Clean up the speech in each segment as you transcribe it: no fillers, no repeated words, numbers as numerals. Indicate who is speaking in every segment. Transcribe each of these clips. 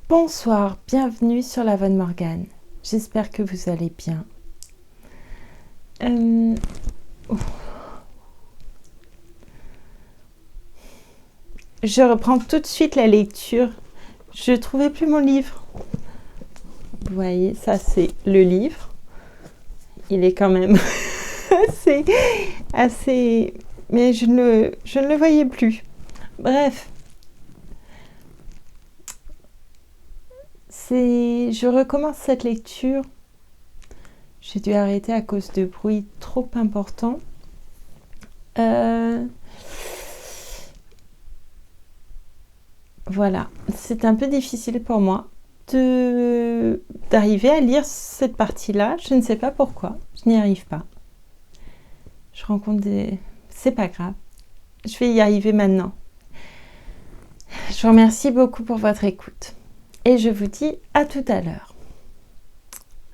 Speaker 1: Bonsoir, bienvenue sur la Von Morgane. J'espère que vous allez bien. Je reprends tout de suite la lecture. Je ne trouvais plus mon livre. Vous voyez, ça c'est le livre. Il est quand même assez... Mais je ne le voyais plus. Bref. Je recommence cette lecture. J'ai dû arrêter à cause de bruit trop important. Voilà, c'est un peu difficile pour moi d'arriver à lire cette partie-là. Je ne sais pas pourquoi, je n'y arrive pas. Je rencontre des... C'est pas grave, je vais y arriver maintenant. Je vous remercie beaucoup pour votre écoute. Et je vous dis à tout à l'heure,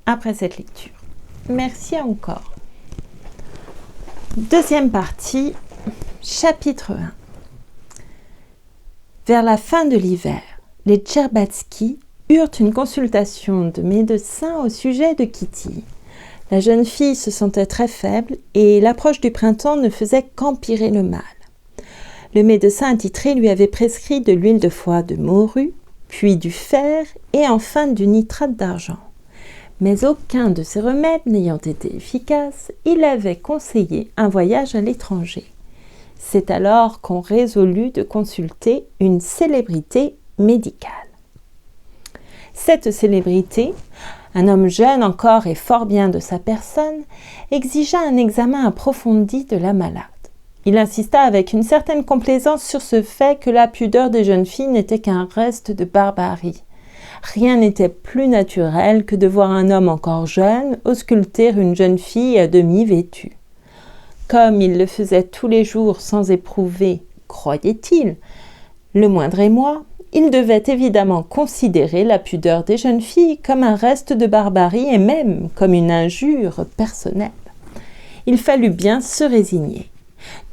Speaker 1: après cette lecture. Merci encore. Deuxième partie, chapitre 1. Vers la fin de l'hiver, les Tcherbatsky eurent une consultation de médecin au sujet de Kitty. La jeune fille se sentait très faible et l'approche du printemps ne faisait qu'empirer le mal. Le médecin attitré lui avait prescrit de l'huile de foie de morue, puis du fer et enfin du nitrate d'argent. Mais aucun de ces remèdes n'ayant été efficace, il avait conseillé un voyage à l'étranger. C'est alors qu'on résolut de consulter une célébrité médicale. Cette célébrité, un homme jeune encore et fort bien de sa personne, exigea un examen approfondi de la malade. Il insista avec une certaine complaisance sur ce fait que la pudeur des jeunes filles n'était qu'un reste de barbarie. Rien n'était plus naturel que de voir un homme encore jeune ausculter une jeune fille à demi vêtue. Comme il le faisait tous les jours sans éprouver, croyait-il, le moindre émoi, il devait évidemment considérer la pudeur des jeunes filles comme un reste de barbarie et même comme une injure personnelle. Il fallut bien se résigner.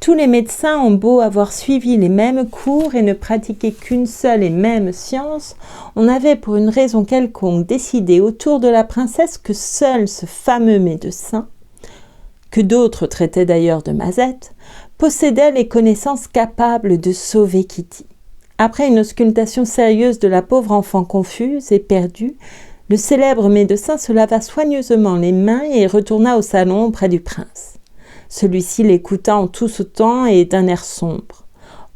Speaker 1: Tous les médecins ont beau avoir suivi les mêmes cours et ne pratiquer qu'une seule et même science, on avait pour une raison quelconque décidé autour de la princesse que seul ce fameux médecin, que d'autres traitaient d'ailleurs de Mazette, possédait les connaissances capables de sauver Kitty. Après une auscultation sérieuse de la pauvre enfant confuse et perdue, le célèbre médecin se lava soigneusement les mains et retourna au salon auprès du prince. Celui-ci l'écouta en tout sautant et d'un air sombre.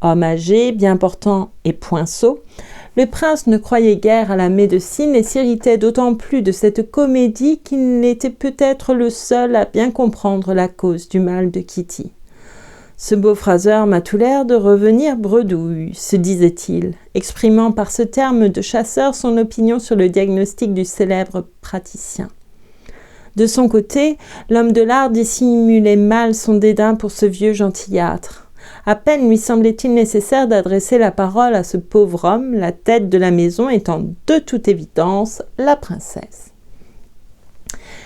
Speaker 1: Homme âgé, bien portant et poinceau, le prince ne croyait guère à la médecine et s'irritait d'autant plus de cette comédie qu'il était peut-être le seul à bien comprendre la cause du mal de Kitty. Ce beau phraseur m'a tout l'air de revenir bredouille, se disait-il, exprimant par ce terme de chasseur son opinion sur le diagnostic du célèbre praticien. De son côté, l'homme de l'art dissimulait mal son dédain pour ce vieux gentillâtre. À peine lui semblait-il nécessaire d'adresser la parole à ce pauvre homme, la tête de la maison étant de toute évidence la princesse.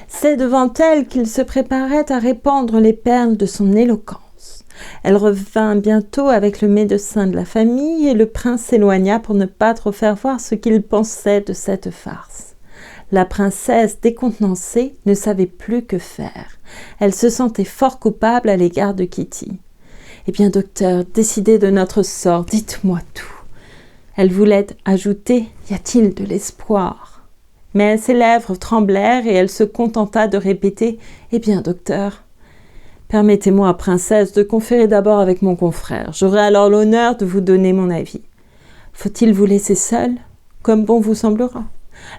Speaker 1: C'est devant elle qu'il se préparait à répandre les perles de son éloquence. Elle revint bientôt avec le médecin de la famille et le prince s'éloigna pour ne pas trop faire voir ce qu'il pensait de cette farce. La princesse, décontenancée, ne savait plus que faire. Elle se sentait fort coupable à l'égard de Kitty. « Eh bien, docteur, décidez de notre sort, dites-moi tout. » Elle voulait ajouter « Y a-t-il de l'espoir ?» Mais ses lèvres tremblèrent et elle se contenta de répéter « Eh bien, docteur, permettez-moi, princesse, de conférer d'abord avec mon confrère. J'aurai alors l'honneur de vous donner mon avis. Faut-il vous laisser seule, comme bon vous semblera ?»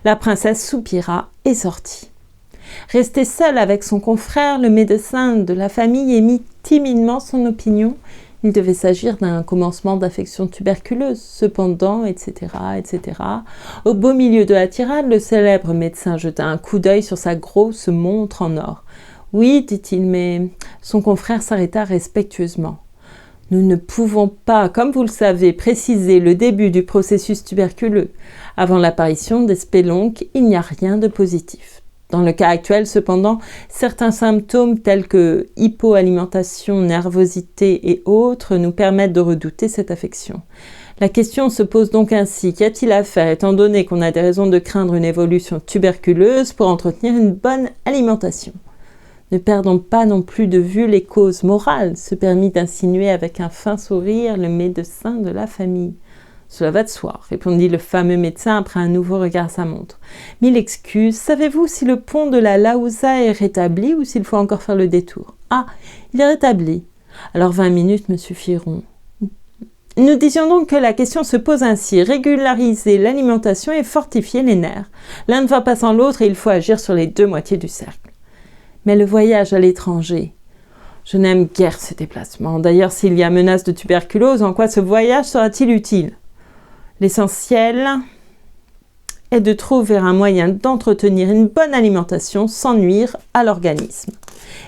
Speaker 1: La princesse soupira et sortit. Resté seul avec son confrère, le médecin de la famille émit timidement son opinion. Il devait s'agir d'un commencement d'affection tuberculeuse. Cependant, etc., etc. Au beau milieu de la tirade, le célèbre médecin jeta un coup d'œil sur sa grosse montre en or. « Oui, dit-il, mais... » Son confrère s'arrêta respectueusement. « Nous ne pouvons pas, comme vous le savez, préciser le début du processus tuberculeux. Avant l'apparition des spélonces, il n'y a rien de positif. Dans le cas actuel, cependant, certains symptômes tels que hypoalimentation, nervosité et autres nous permettent de redouter cette affection. La question se pose donc ainsi, qu'y a-t-il à faire étant donné qu'on a des raisons de craindre une évolution tuberculeuse pour entretenir une bonne alimentation? Ne perdons pas non plus de vue les causes morales, se permit d'insinuer avec un fin sourire le médecin de la famille. Cela va de soi, répondit le fameux médecin après un nouveau regard à sa montre. Mille excuses, savez-vous si le pont de la Laouza est rétabli ou s'il faut encore faire le détour? Ah, il est rétabli. Alors 20 minutes me suffiront. Nous disions donc que la question se pose ainsi, régulariser l'alimentation et fortifier les nerfs. L'un ne va pas sans l'autre et il faut agir sur les deux moitiés du cercle. Mais le voyage à l'étranger, je n'aime guère ces déplacements. D'ailleurs, s'il y a menace de tuberculose, en quoi ce voyage sera-t-il utile? L'essentiel est de trouver un moyen d'entretenir une bonne alimentation sans nuire à l'organisme.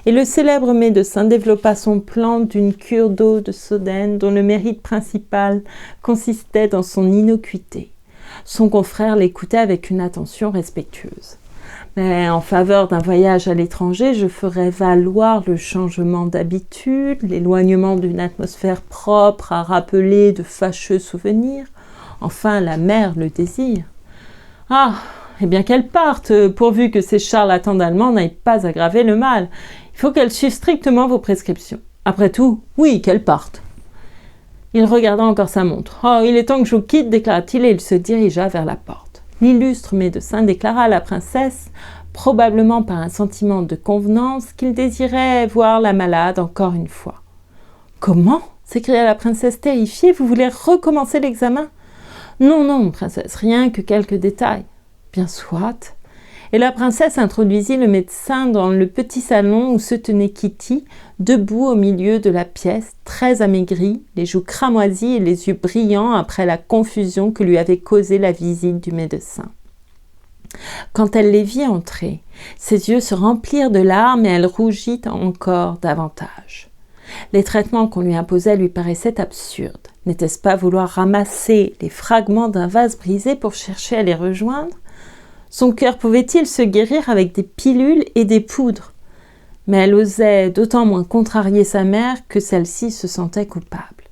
Speaker 1: Et le célèbre médecin développa son plan d'une cure d'eau de Sodène dont le mérite principal consistait dans son innocuité. Son confrère l'écoutait avec une attention respectueuse. Mais en faveur d'un voyage à l'étranger, je ferais valoir le changement d'habitude, l'éloignement d'une atmosphère propre à rappeler de fâcheux souvenirs, enfin la mère le désire. Ah, eh bien qu'elle parte, pourvu que ces charlatans d'Allemands n'aillent pas aggraver le mal. Il faut qu'elle suive strictement vos prescriptions. Après tout, oui, qu'elle parte. Il regarda encore sa montre. « Oh, il est temps que je vous quitte, déclara-t-il, et il se dirigea vers la porte. L'illustre médecin déclara à la princesse, probablement par un sentiment de convenance, qu'il désirait voir la malade encore une fois. « Comment ?» s'écria la princesse terrifiée. « Vous voulez recommencer l'examen ?»« Non, non, princesse, rien que quelques détails. »« Bien soit. » Et la princesse introduisit le médecin dans le petit salon où se tenait Kitty, debout au milieu de la pièce, très amaigrie, les joues cramoisies et les yeux brillants après la confusion que lui avait causée la visite du médecin. Quand elle les vit entrer, ses yeux se remplirent de larmes et elle rougit encore davantage. Les traitements qu'on lui imposait lui paraissaient absurdes. N'était-ce pas vouloir ramasser les fragments d'un vase brisé pour chercher à les rejoindre? Son cœur pouvait-il se guérir avec des pilules et des poudres? Mais elle osait d'autant moins contrarier sa mère que celle-ci se sentait coupable.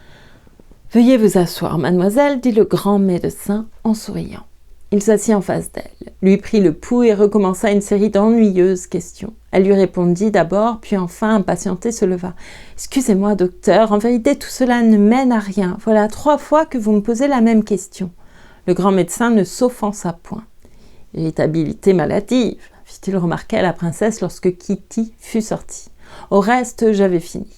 Speaker 1: « Veuillez vous asseoir, mademoiselle, » dit le grand médecin en souriant. Il s'assit en face d'elle, lui prit le pouls et recommença une série d'ennuyeuses questions. Elle lui répondit d'abord, puis enfin, impatientée, se leva. « Excusez-moi, docteur, en vérité, tout cela ne mène à rien. Voilà 3 fois que vous me posez la même question. » Le grand médecin ne s'offensa point. « Irritabilité maladive, » fit-il remarquer à la princesse lorsque Kitty fut sortie. « Au reste, j'avais fini. »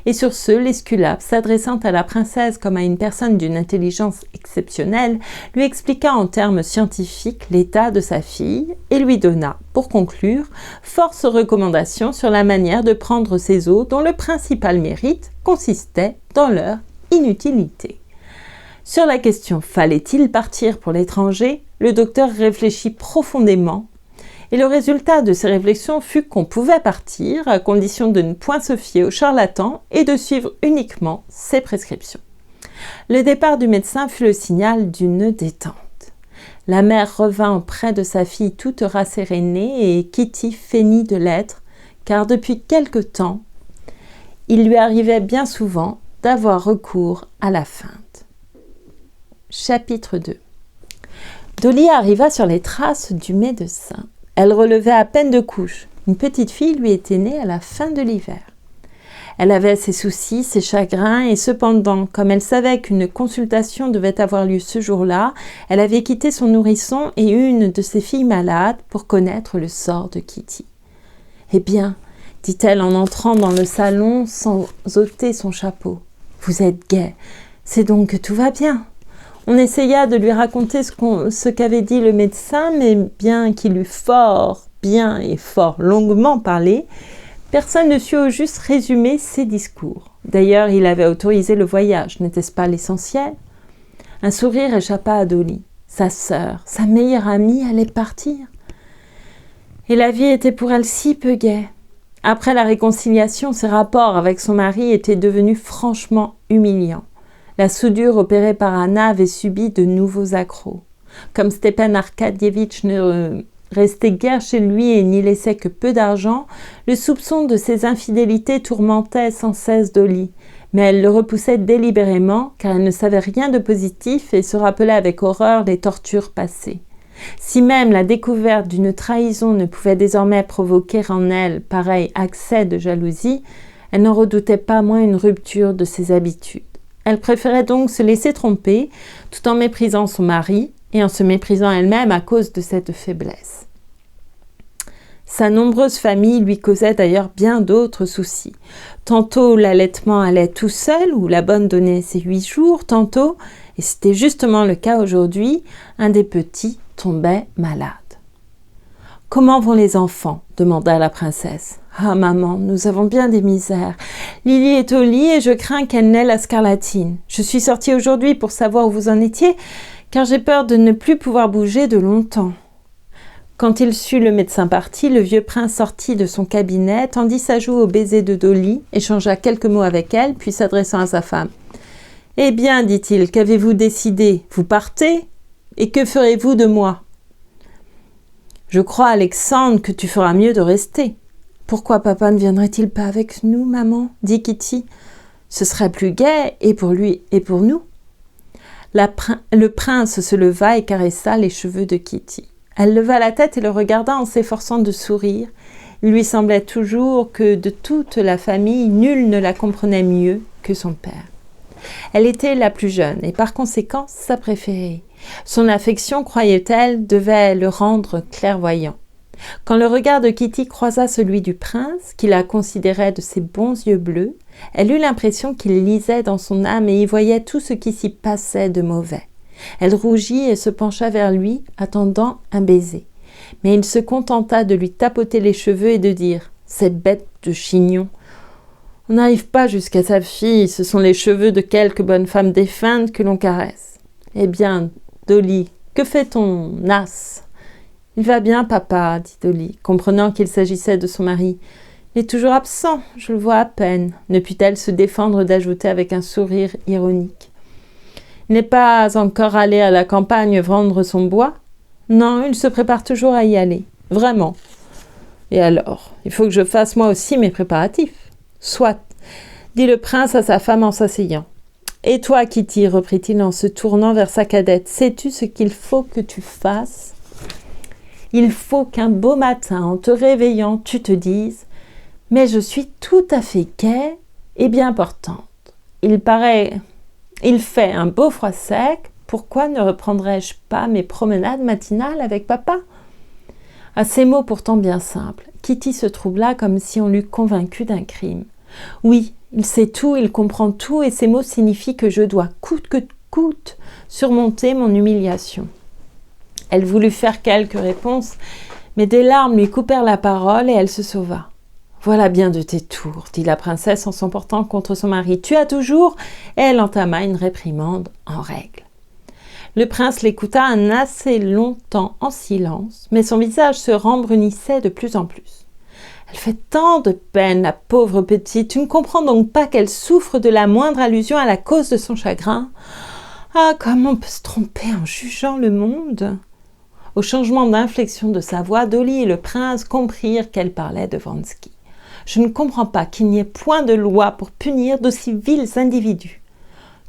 Speaker 1: Et sur ce, l'Esculape, s'adressant à la princesse comme à une personne d'une intelligence exceptionnelle, lui expliqua en termes scientifiques l'état de sa fille et lui donna, pour conclure, force recommandations sur la manière de prendre ces eaux dont le principal mérite consistait dans leur inutilité. Sur la question « fallait-il partir pour l'étranger ?», le docteur réfléchit profondément et le résultat de ses réflexions fut qu'on pouvait partir à condition de ne point se fier aux charlatans et de suivre uniquement ses prescriptions. Le départ du médecin fut le signal d'une détente. La mère revint auprès de sa fille toute rassérénée et Kitty feignit de l'être car depuis quelque temps, il lui arrivait bien souvent d'avoir recours à la feinte. Chapitre 2. Dolly arriva sur les traces du médecin. Elle relevait à peine de couches. Une petite fille lui était née à la fin de l'hiver. Elle avait ses soucis, ses chagrins, et cependant, comme elle savait qu'une consultation devait avoir lieu ce jour-là, elle avait quitté son nourrisson et une de ses filles malades pour connaître le sort de Kitty. « Eh bien, dit-elle en entrant dans le salon sans ôter son chapeau, vous êtes gai, c'est donc que tout va bien. » On essaya de lui raconter ce qu'avait dit le médecin, mais bien qu'il eût fort bien et fort longuement parlé, personne ne sut au juste résumer ses discours. D'ailleurs, il avait autorisé le voyage, n'était-ce pas l'essentiel? Un sourire échappa à Dolly. Sa sœur, sa meilleure amie, allait partir. Et la vie était pour elle si peu gaie. Après la réconciliation, ses rapports avec son mari étaient devenus franchement humiliants. La soudure opérée par Anna avait subi de nouveaux accros. Comme Stepan Arkadievitch ne restait guère chez lui et n'y laissait que peu d'argent, le soupçon de ses infidélités tourmentait sans cesse Dolly. Mais elle le repoussait délibérément car elle ne savait rien de positif et se rappelait avec horreur les tortures passées. Si même la découverte d'une trahison ne pouvait désormais provoquer en elle pareil accès de jalousie, elle n'en redoutait pas moins une rupture de ses habitudes. Elle préférait donc se laisser tromper tout en méprisant son mari et en se méprisant elle-même à cause de cette faiblesse. Sa nombreuse famille lui causait d'ailleurs bien d'autres soucis. Tantôt l'allaitement allait tout seul, ou la bonne donnait ses 8 jours, tantôt, et c'était justement le cas aujourd'hui, un des petits tombait malade. « Comment vont les enfants ?» demanda la princesse. « Ah maman, nous avons bien des misères. Lily est au lit et je crains qu'elle n'ait la scarlatine. Je suis sortie aujourd'hui pour savoir où vous en étiez, car j'ai peur de ne plus pouvoir bouger de longtemps. » Quand il sut le médecin parti, le vieux prince sortit de son cabinet, tendit sa joue au baiser de Dolly, échangea quelques mots avec elle, puis s'adressant à sa femme. « Eh bien, dit-il, qu'avez-vous décidé? Vous partez? Et que ferez-vous de moi? »« Je crois, Alexandre, que tu feras mieux de rester. »« Pourquoi papa ne viendrait-il pas avec nous, maman ?» dit Kitty. « Ce serait plus gai, et pour lui et pour nous. » Le prince se leva et caressa les cheveux de Kitty. Elle leva la tête et le regarda en s'efforçant de sourire. Il lui semblait toujours que de toute la famille, nul ne la comprenait mieux que son père. Elle était la plus jeune et par conséquent sa préférée. Son affection, croyait-elle, devait le rendre clairvoyant. Quand le regard de Kitty croisa celui du prince, qui la considérait de ses bons yeux bleus, elle eut l'impression qu'il lisait dans son âme et y voyait tout ce qui s'y passait de mauvais. Elle rougit et se pencha vers lui, attendant un baiser. Mais il se contenta de lui tapoter les cheveux et de dire « Cette bête de chignon ! On n'arrive pas jusqu'à sa fille, ce sont les cheveux de quelque bonne femme défunte que l'on caresse. Eh bien, Dolly, que fait ton as ?»« Il va bien, papa, dit Dolly, comprenant qu'il s'agissait de son mari. Il est toujours absent, je le vois à peine, ne put-elle se défendre d'ajouter avec un sourire ironique. Il n'est pas encore allé à la campagne vendre son bois? Non, il se prépare toujours à y aller. Vraiment. Et alors, il faut que je fasse moi aussi mes préparatifs. Soit, dit le prince à sa femme en s'asseyant. Et toi, Kitty, reprit-il en se tournant vers sa cadette, sais-tu ce qu'il faut que tu fasses? Il faut qu'un beau matin, en te réveillant, tu te dises « Mais je suis tout à fait gaie et bien portante. Il fait un beau froid sec, pourquoi ne reprendrais-je pas mes promenades matinales avec papa ?» À ces mots pourtant bien simples, Kitty se troubla comme si on l'eût convaincue d'un crime. Oui, il sait tout, il comprend tout, et ces mots signifient que je dois, coûte que coûte, surmonter mon humiliation. Elle voulut faire quelques réponses, mais des larmes lui coupèrent la parole et elle se sauva. « Voilà bien de tes tours, dit la princesse en s'emportant contre son mari. Tu as toujours ?» Et elle entama une réprimande en règle. Le prince l'écouta un assez long temps en silence, mais son visage se rembrunissait de plus en plus. « Elle fait tant de peine, la pauvre petite, tu ne comprends donc pas qu'elle souffre de la moindre allusion à la cause de son chagrin? Ah, comment on peut se tromper en jugeant le monde ?» Au changement d'inflexion de sa voix, Dolly et le prince comprirent qu'elle parlait de Vronsky. « Je ne comprends pas qu'il n'y ait point de loi pour punir d'aussi vils individus. »«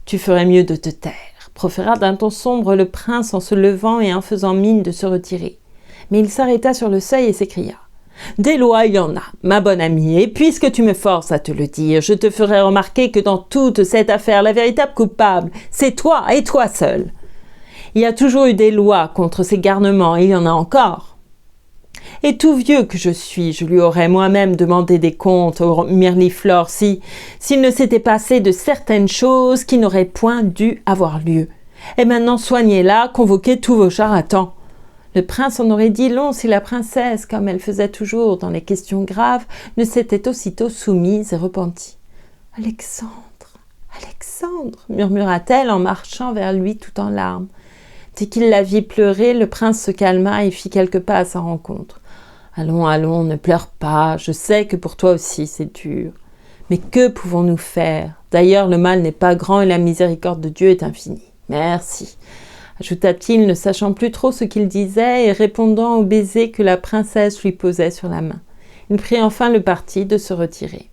Speaker 1: Tu ferais mieux de te taire, » proféra d'un ton sombre le prince en se levant et en faisant mine de se retirer. Mais il s'arrêta sur le seuil et s'écria. « Des lois, il y en a, ma bonne amie, et puisque tu me forces à te le dire, je te ferai remarquer que dans toute cette affaire, la véritable coupable, c'est toi et toi seul. Il y a toujours eu des lois contre ces garnements, et il y en a encore. Et tout vieux que je suis, je lui aurais moi-même demandé des comptes au Mirliflor s'il ne s'était passé de certaines choses qui n'auraient point dû avoir lieu. Et maintenant soignez-la, convoquez tous vos charlatans. » Le prince en aurait dit long si la princesse, comme elle faisait toujours dans les questions graves, ne s'était aussitôt soumise et repentie. « Alexandre, Alexandre » murmura-t-elle en marchant vers lui tout en larmes. Dès qu'il la vit pleurer, le prince se calma et fit quelques pas à sa rencontre. « Allons, allons, ne pleure pas, je sais que pour toi aussi c'est dur. Mais que pouvons-nous faire? D'ailleurs, le mal n'est pas grand et la miséricorde de Dieu est infinie. Merci. » ajouta-t-il, ne sachant plus trop ce qu'il disait et répondant au baiser que la princesse lui posait sur la main. Il prit enfin le parti de se retirer.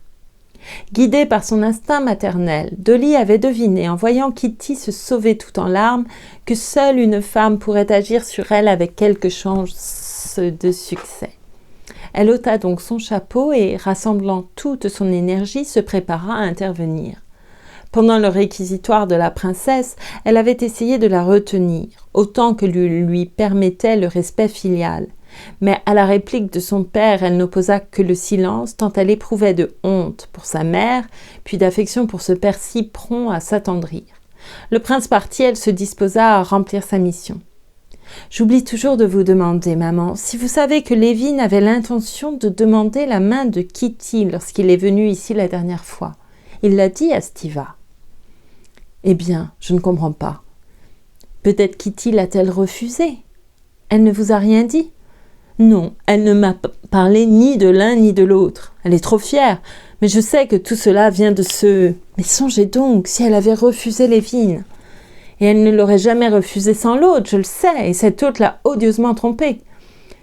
Speaker 1: Guidée par son instinct maternel, Dolly avait deviné, en voyant Kitty se sauver tout en larmes, que seule une femme pourrait agir sur elle avec quelque chance de succès. Elle ôta donc son chapeau et, rassemblant toute son énergie, se prépara à intervenir. Pendant le réquisitoire de la princesse, elle avait essayé de la retenir, autant que lui permettait le respect filial. Mais à la réplique de son père, elle n'opposa que le silence, tant elle éprouvait de honte pour sa mère, puis d'affection pour ce père si prompt à s'attendrir. Le prince parti, elle se disposa à remplir sa mission. « J'oublie toujours de vous demander, maman, si vous savez que Levin avait l'intention de demander la main de Kitty lorsqu'il est venu ici la dernière fois. Il l'a dit à Stiva. »« Eh bien, je ne comprends pas. Peut-être Kitty l'a-t-elle refusé? Elle ne vous a rien dit ? » Non, elle ne m'a parlé ni de l'un ni de l'autre. Elle est trop fière, mais je sais que tout cela vient de ce... Mais songez donc, si elle avait refusé Levin. Et elle ne l'aurait jamais refusé sans l'autre, je le sais, et cet autre l'a odieusement trompée.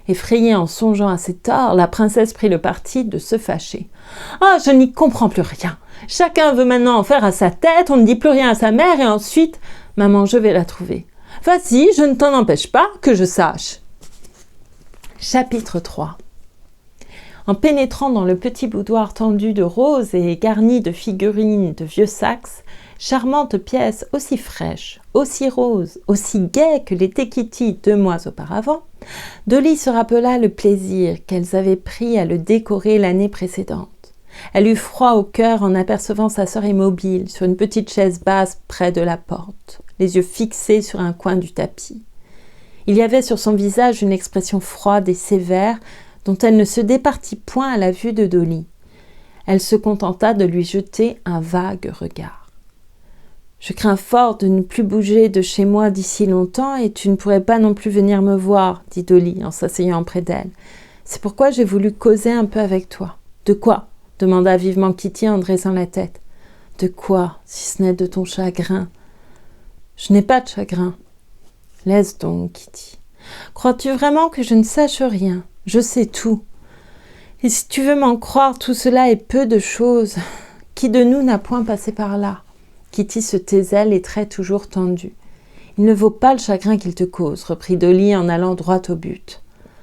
Speaker 1: Effrayée en songeant à ses torts, la princesse prit le parti de se fâcher. « Ah, je n'y comprends plus rien. Chacun veut maintenant en faire à sa tête, on ne dit plus rien à sa mère, et ensuite... Maman, je vais la trouver. Vas-y, je ne t'en empêche pas, que je sache. » Chapitre 3. En pénétrant dans le petit boudoir tendu de roses et garni de figurines de vieux Saxe, charmante pièce aussi fraîche, aussi rose, aussi gaie que l'était Kitty 2 mois auparavant, Dolly se rappela le plaisir qu'elles avaient pris à le décorer l'année précédente. Elle eut froid au cœur en apercevant sa sœur immobile sur une petite chaise basse près de la porte, les yeux fixés sur un coin du tapis. Il y avait sur son visage une expression froide et sévère dont elle ne se départit point à la vue de Dolly. Elle se contenta de lui jeter un vague regard. « Je crains fort de ne plus bouger de chez moi d'ici longtemps et tu ne pourrais pas non plus venir me voir, dit Dolly en s'asseyant près d'elle. C'est pourquoi j'ai voulu causer un peu avec toi. »« De quoi ?» demanda vivement Kitty en dressant la tête. « De quoi, si ce n'est de ton chagrin ?»« Je n'ai pas de chagrin. » « Laisse donc, Kitty. Crois-tu vraiment que je ne sache rien? Je sais tout. Et si tu veux m'en croire, tout cela est peu de choses. Qui de nous n'a point passé par là ?» Kitty se taisait, les traits toujours tendus. « Il ne vaut pas le chagrin qu'il te cause, » reprit Dolly en allant droit au but.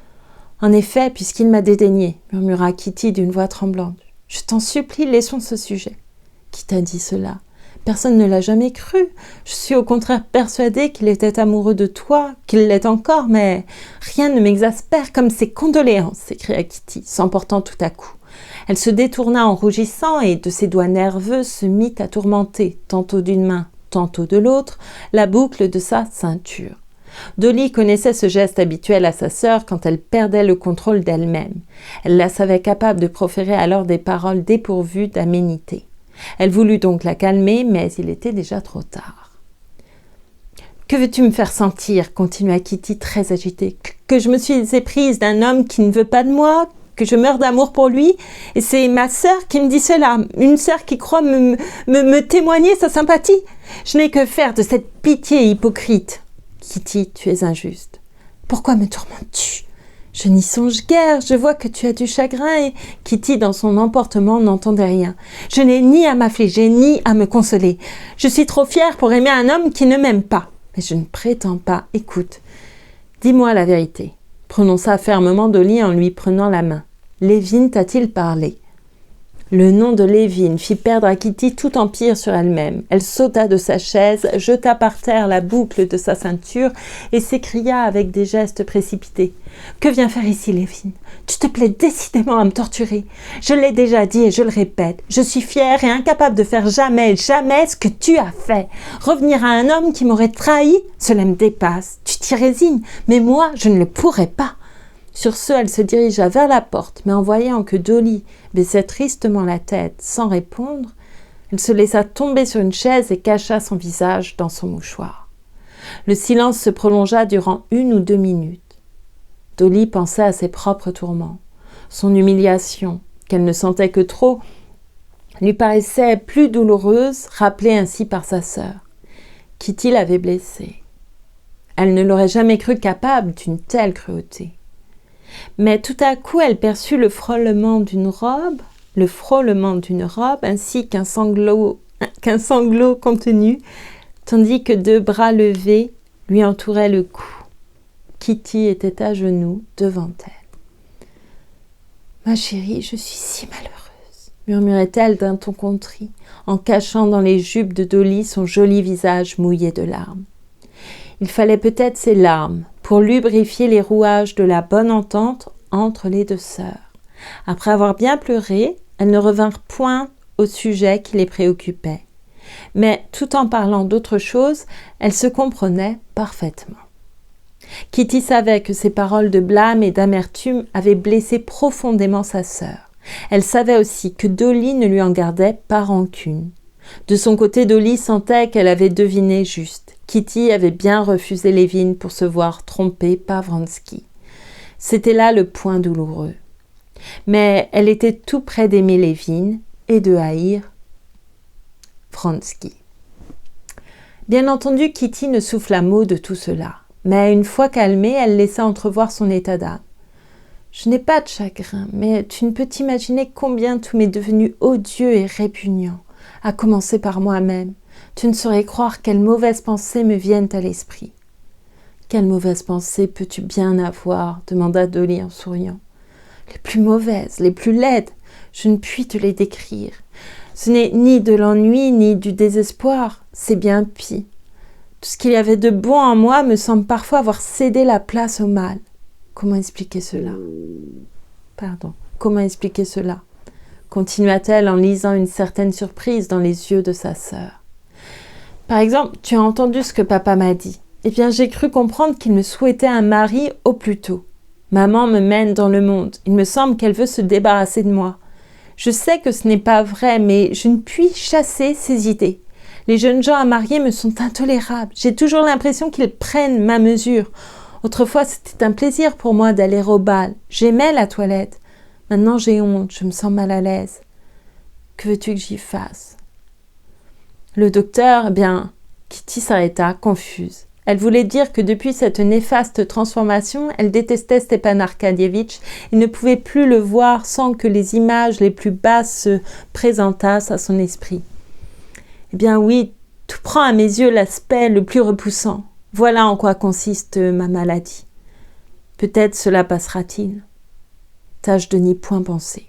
Speaker 1: « En effet, puisqu'il m'a dédaigné, » murmura Kitty d'une voix tremblante. « Je t'en supplie, laissons ce sujet. » « Qui t'a dit cela ? Personne ne l'a jamais cru. Je suis au contraire persuadée qu'il était amoureux de toi, qu'il l'est encore, mais rien ne m'exaspère comme ses condoléances, s'écria Kitty, s'emportant tout à coup. Elle se détourna en rougissant et de ses doigts nerveux se mit à tourmenter, tantôt d'une main, tantôt de l'autre, la boucle de sa ceinture. Dolly connaissait ce geste habituel à sa sœur quand elle perdait le contrôle d'elle-même. Elle la savait capable de proférer alors des paroles dépourvues d'aménité. Elle voulut donc la calmer, mais il était déjà trop tard. « Que veux-tu me faire sentir ?» continua Kitty très agitée. « Que je me suis éprise d'un homme qui ne veut pas de moi, que je meurs d'amour pour lui, et c'est ma sœur qui me dit cela, une sœur qui croit me témoigner sa sympathie. Je n'ai que faire de cette pitié hypocrite. Kitty, tu es injuste. Pourquoi me tourmentes-tu ? Je n'y songe guère, je vois que tu as du chagrin et... » Kitty, dans son emportement, n'entendait rien. « Je n'ai ni à m'affliger, ni à me consoler. Je suis trop fière pour aimer un homme qui ne m'aime pas. Mais je ne prétends pas. Écoute, dis-moi la vérité. » prononça fermement Dolly en lui prenant la main. « Levin t'a-t-il parlé ?» Le nom de Levin fit perdre à Kitty tout empire sur elle-même. Elle sauta de sa chaise, jeta par terre la boucle de sa ceinture et s'écria avec des gestes précipités. « Que vient faire ici, Levin ? Tu te plais décidément à me torturer. Je l'ai déjà dit et je le répète. Je suis fière et incapable de faire jamais ce que tu as fait. Revenir à un homme qui m'aurait trahi, cela me dépasse. Tu t'y résignes, mais moi, je ne le pourrais pas. » Sur ce, elle se dirigea vers la porte, mais en voyant que Dolly baissait tristement la tête sans répondre, elle se laissa tomber sur une chaise et cacha son visage dans son mouchoir. Le silence se prolongea durant 1 ou 2 minutes. Dolly pensait à ses propres tourments. Son humiliation, qu'elle ne sentait que trop, lui paraissait plus douloureuse, rappelée ainsi par sa sœur. Kitty l'avait blessée. Elle ne l'aurait jamais cru capable d'une telle cruauté. Mais tout à coup, elle perçut le frôlement d'une robe, le frôlement d'une robe ainsi qu'un sanglot contenu, tandis que 2 bras levés lui entouraient le cou. Kitty était à genoux devant elle. « Ma chérie, je suis si malheureuse, » murmurait-elle d'un ton contrit, en cachant dans les jupes de Dolly son joli visage mouillé de larmes. Il fallait peut-être ces larmes pour lubrifier les rouages de la bonne entente entre les 2 sœurs. Après avoir bien pleuré, elles ne revinrent point au sujet qui les préoccupait. Mais tout en parlant d'autre chose, elles se comprenaient parfaitement. Kitty savait que ces paroles de blâme et d'amertume avaient blessé profondément sa sœur. Elle savait aussi que Dolly ne lui en gardait pas rancune. De son côté, Dolly sentait qu'elle avait deviné juste. Kitty avait bien refusé Levin pour se voir trompée par Vronsky. C'était là le point douloureux. Mais elle était tout près d'aimer Levin et de haïr Vronsky. Bien entendu, Kitty ne souffla mot de tout cela. Mais une fois calmée, elle laissa entrevoir son état d'âme. « Je n'ai pas de chagrin, mais tu ne peux t'imaginer combien tout m'est devenu odieux et répugnant, à commencer par moi-même. Tu ne saurais croire quelles mauvaises pensées me viennent à l'esprit. »« Quelles mauvaises pensées peux-tu bien avoir ?» demanda Dolly en souriant. « Les plus mauvaises, les plus laides, je ne puis te les décrire. Ce n'est ni de l'ennui, ni du désespoir, c'est bien pis. Tout ce qu'il y avait de bon en moi me semble parfois avoir cédé la place au mal. Comment expliquer cela ? Comment expliquer cela ? Continua-t-elle en lisant une certaine surprise dans les yeux de sa sœur. Par exemple, tu as entendu ce que papa m'a dit. Eh bien, j'ai cru comprendre qu'il me souhaitait un mari au plus tôt. Maman me mène dans le monde. Il me semble qu'elle veut se débarrasser de moi. Je sais que ce n'est pas vrai, mais je ne puis chasser ces idées. Les jeunes gens à marier me sont intolérables. J'ai toujours l'impression qu'ils prennent ma mesure. Autrefois, c'était un plaisir pour moi d'aller au bal. J'aimais la toilette. Maintenant, j'ai honte. Je me sens mal à l'aise. Que veux-tu que j'y fasse ? Le docteur, Kitty s'arrêta, confuse. Elle voulait dire que depuis cette néfaste transformation, elle détestait Stepan Arcadievitch et ne pouvait plus le voir sans que les images les plus basses se présentassent à son esprit. Eh bien oui, tout prend à mes yeux l'aspect le plus repoussant. Voilà en quoi consiste ma maladie. Peut-être cela passera-t-il. Tâche de n'y point penser.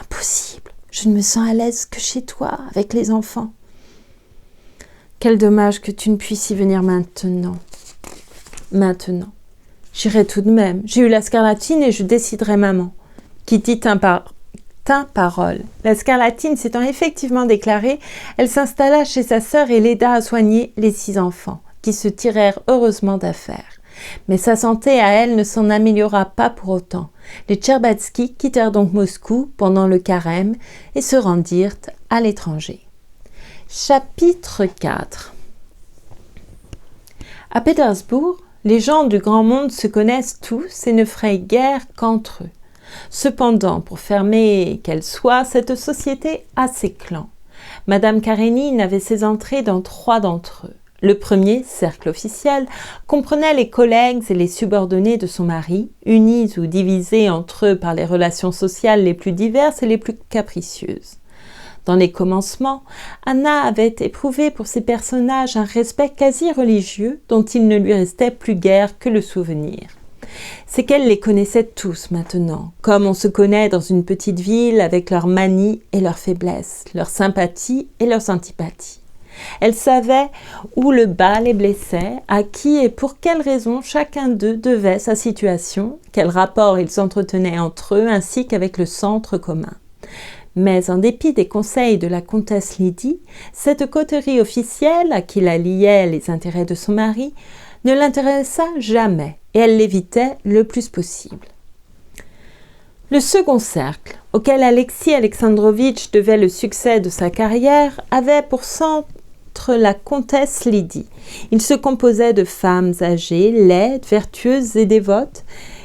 Speaker 1: Impossible, je ne me sens à l'aise que chez toi, avec les enfants. Quel dommage que tu ne puisses y venir maintenant. J'irai tout de même. J'ai eu la scarlatine et je déciderai maman. Kitty tint parole. La scarlatine s'étant effectivement déclarée, elle s'installa chez sa sœur et l'aida à soigner les 6 enfants, qui se tirèrent heureusement d'affaire. Mais sa santé à elle ne s'en améliora pas pour autant. Les Tcherbatsky quittèrent donc Moscou pendant le carême et se rendirent à l'étranger. Chapitre 4. À Pétersbourg, les gens du grand monde se connaissent tous et ne frayent guère qu'entre eux. Cependant, pour fermée qu'elle soit, cette société a ses clans. Madame Karénine avait ses entrées dans 3 d'entre eux. Le premier, cercle officiel, comprenait les collègues et les subordonnés de son mari, unis ou divisés entre eux par les relations sociales les plus diverses et les plus capricieuses. Dans les commencements, Anna avait éprouvé pour ces personnages un respect quasi religieux dont il ne lui restait plus guère que le souvenir. C'est qu'elle les connaissait tous maintenant, comme on se connaît dans une petite ville avec leurs manies et leurs faiblesses, leurs sympathies et leurs antipathies. Elle savait où le bas les blessait, à qui et pour quelles raisons chacun d'eux devait sa situation, quel rapport ils entretenaient entre eux ainsi qu'avec le centre commun. Mais en dépit des conseils de la comtesse Lydie, cette coterie officielle à qui la liaient les intérêts de son mari ne l'intéressa jamais et elle l'évitait le plus possible. Le second cercle, auquel Alexis Alexandrovitch devait le succès de sa carrière, avait pour centre la comtesse Lydie. Il se composait de femmes âgées, laides, vertueuses et dévotes,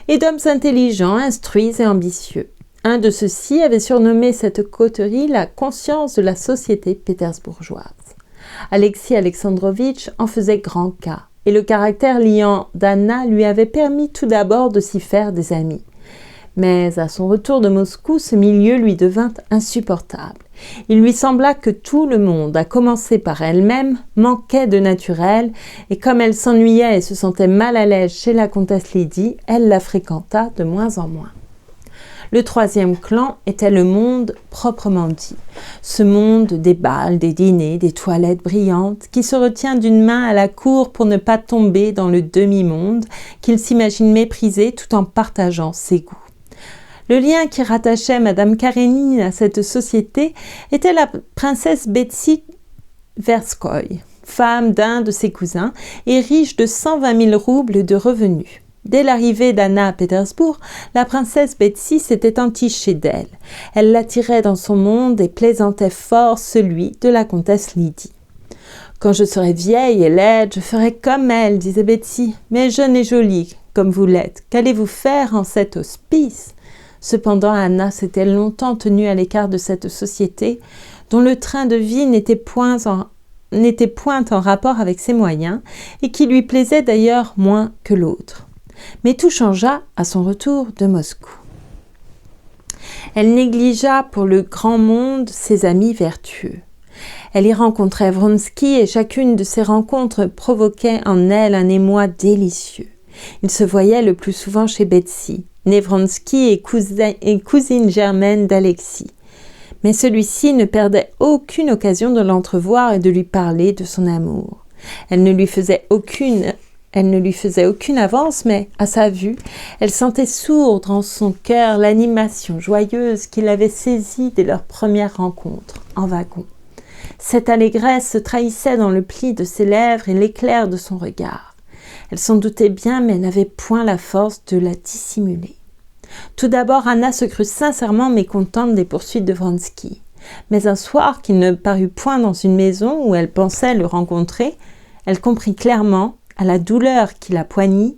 Speaker 1: et d'hommes intelligents, instruits et ambitieux. Un de ceux-ci avait surnommé cette coterie la conscience de la société pétersbourgeoise. Alexis Alexandrovitch en faisait grand cas, et le caractère liant d'Anna lui avait permis tout d'abord de s'y faire des amis. Mais à son retour de Moscou, ce milieu lui devint insupportable. Il lui sembla que tout le monde, à commencer par elle-même, manquait de naturel, et comme elle s'ennuyait et se sentait mal à l'aise chez la comtesse Lydie, elle la fréquenta de moins en moins. Le troisième clan était le monde proprement dit. Ce monde des bals, des dîners, des toilettes brillantes, qui se retient d'une main à la cour pour ne pas tomber dans le demi-monde, qu'il s'imagine mépriser tout en partageant ses goûts. Le lien qui rattachait Madame Karénine à cette société était la princesse Betsy Tverskoï, femme d'un de ses cousins et riche de 120 000 roubles de revenus. Dès l'arrivée d'Anna à Pétersbourg, la princesse Betsy s'était entichée d'elle. Elle l'attirait dans son monde et plaisantait fort celui de la comtesse Lydie. « Quand je serai vieille et laide, je ferai comme elle, disait Betsy. Mais jeune et jolie, comme vous l'êtes, qu'allez-vous faire en cet hospice ?» Cependant, Anna s'était longtemps tenue à l'écart de cette société, dont le train de vie n'était point en rapport avec ses moyens, et qui lui plaisait d'ailleurs moins que l'autre. Mais tout changea à son retour de Moscou. Elle négligea pour le grand monde ses amis vertueux. Elle y rencontrait Vronsky et chacune de ces rencontres provoquait en elle un émoi délicieux. Il se voyait le plus souvent chez Betsy, née Vronsky et cousine germaine d'Alexis. Mais celui-ci ne perdait aucune occasion de l'entrevoir et de lui parler de son amour. Elle ne lui faisait aucune avance, mais à sa vue, elle sentait sourdre en son cœur l'animation joyeuse qui l'avait saisie dès leur première rencontre, en wagon. Cette allégresse se trahissait dans le pli de ses lèvres et l'éclair de son regard. Elle s'en doutait bien, mais n'avait point la force de la dissimuler. Tout d'abord, Anna se crut sincèrement mécontente des poursuites de Vronsky. Mais un soir qu'il ne parut point dans une maison où elle pensait le rencontrer, elle comprit clairement, à la douleur qui la poignit,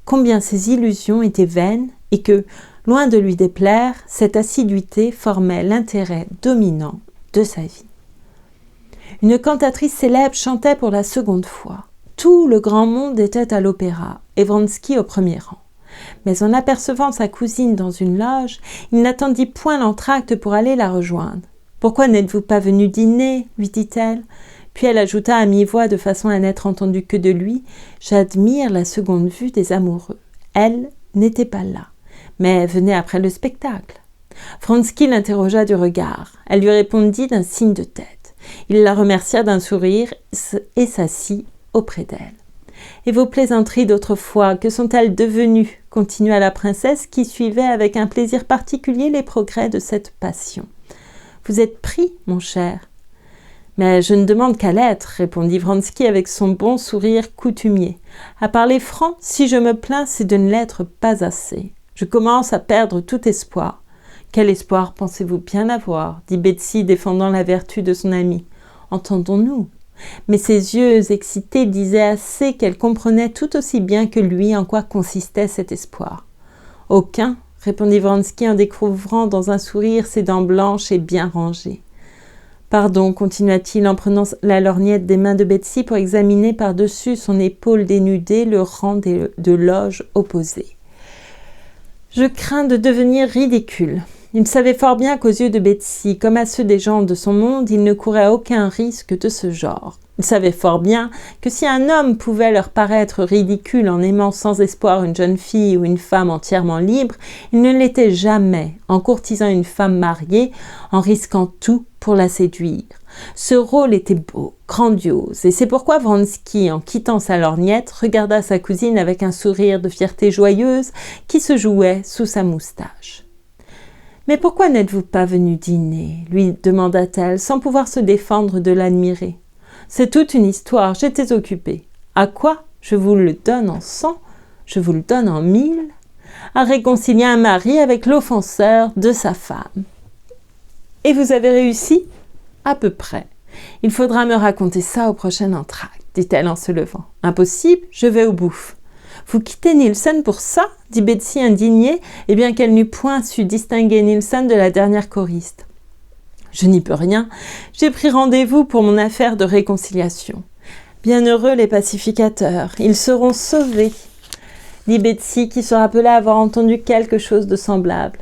Speaker 1: combien ses illusions étaient vaines et que, loin de lui déplaire, cette assiduité formait l'intérêt dominant de sa vie. Une cantatrice célèbre chantait pour la seconde fois. Tout le grand monde était à l'opéra, et Vronsky au premier rang. Mais en apercevant sa cousine dans une loge, il n'attendit point l'entracte pour aller la rejoindre. « Pourquoi n'êtes-vous pas venu dîner ?» lui dit-elle. Puis elle ajouta à mi-voix de façon à n'être entendue que de lui « J'admire la seconde vue des amoureux. » Elle n'était pas là, mais venait après le spectacle. Vronsky l'interrogea du regard. Elle lui répondit d'un signe de tête. Il la remercia d'un sourire et s'assit auprès d'elle. « Et vos plaisanteries d'autrefois, que sont-elles devenues ?» continua la princesse qui suivait avec un plaisir particulier les progrès de cette passion. « Vous êtes pris, mon cher ?» « Mais je ne demande qu'à l'être, » répondit Vronsky avec son bon sourire coutumier. « À parler franc, si je me plains, c'est de ne l'être pas assez. Je commence à perdre tout espoir. »« Quel espoir pensez-vous bien avoir ?» dit Betsy, défendant la vertu de son amie. « Entendons-nous » Mais ses yeux excités disaient assez qu'elle comprenait tout aussi bien que lui en quoi consistait cet espoir. « Aucun, » répondit Vronsky en découvrant dans un sourire ses dents blanches et bien rangées. « Pardon, » continua-t-il en prenant la lorgnette des mains de Betsy pour examiner par-dessus son épaule dénudée le rang de loges opposées. « Je crains de devenir ridicule. » Il savait fort bien qu'aux yeux de Betsy, comme à ceux des gens de son monde, il ne courait aucun risque de ce genre. Il savait fort bien que si un homme pouvait leur paraître ridicule en aimant sans espoir une jeune fille ou une femme entièrement libre, il ne l'était jamais en courtisant une femme mariée, en risquant tout pour la séduire. Ce rôle était beau, grandiose, et c'est pourquoi Vronsky, en quittant sa lorgnette, regarda sa cousine avec un sourire de fierté joyeuse qui se jouait sous sa moustache. « Mais pourquoi n'êtes-vous pas venu dîner ?» lui demanda-t-elle, sans pouvoir se défendre de l'admirer. « C'est toute une histoire, j'étais occupée. »« À quoi ? Je vous le donne en 100, je vous le donne en 1000. » À réconcilier un mari avec l'offenseur de sa femme. « Et vous avez réussi ? » ?»« À peu près. Il faudra me raconter ça au prochain entracte, dit-elle en se levant. « Impossible, je vais au bouffe. »« Vous quittez Nielsen pour ça ?» dit Betsy indignée, et bien qu'elle n'eût point su distinguer Nielsen de la dernière choriste. « Je n'y peux rien. J'ai pris rendez-vous pour mon affaire de réconciliation. Bienheureux les pacificateurs, ils seront sauvés. » dit Betsy, qui se rappelait avoir entendu quelque chose de semblable.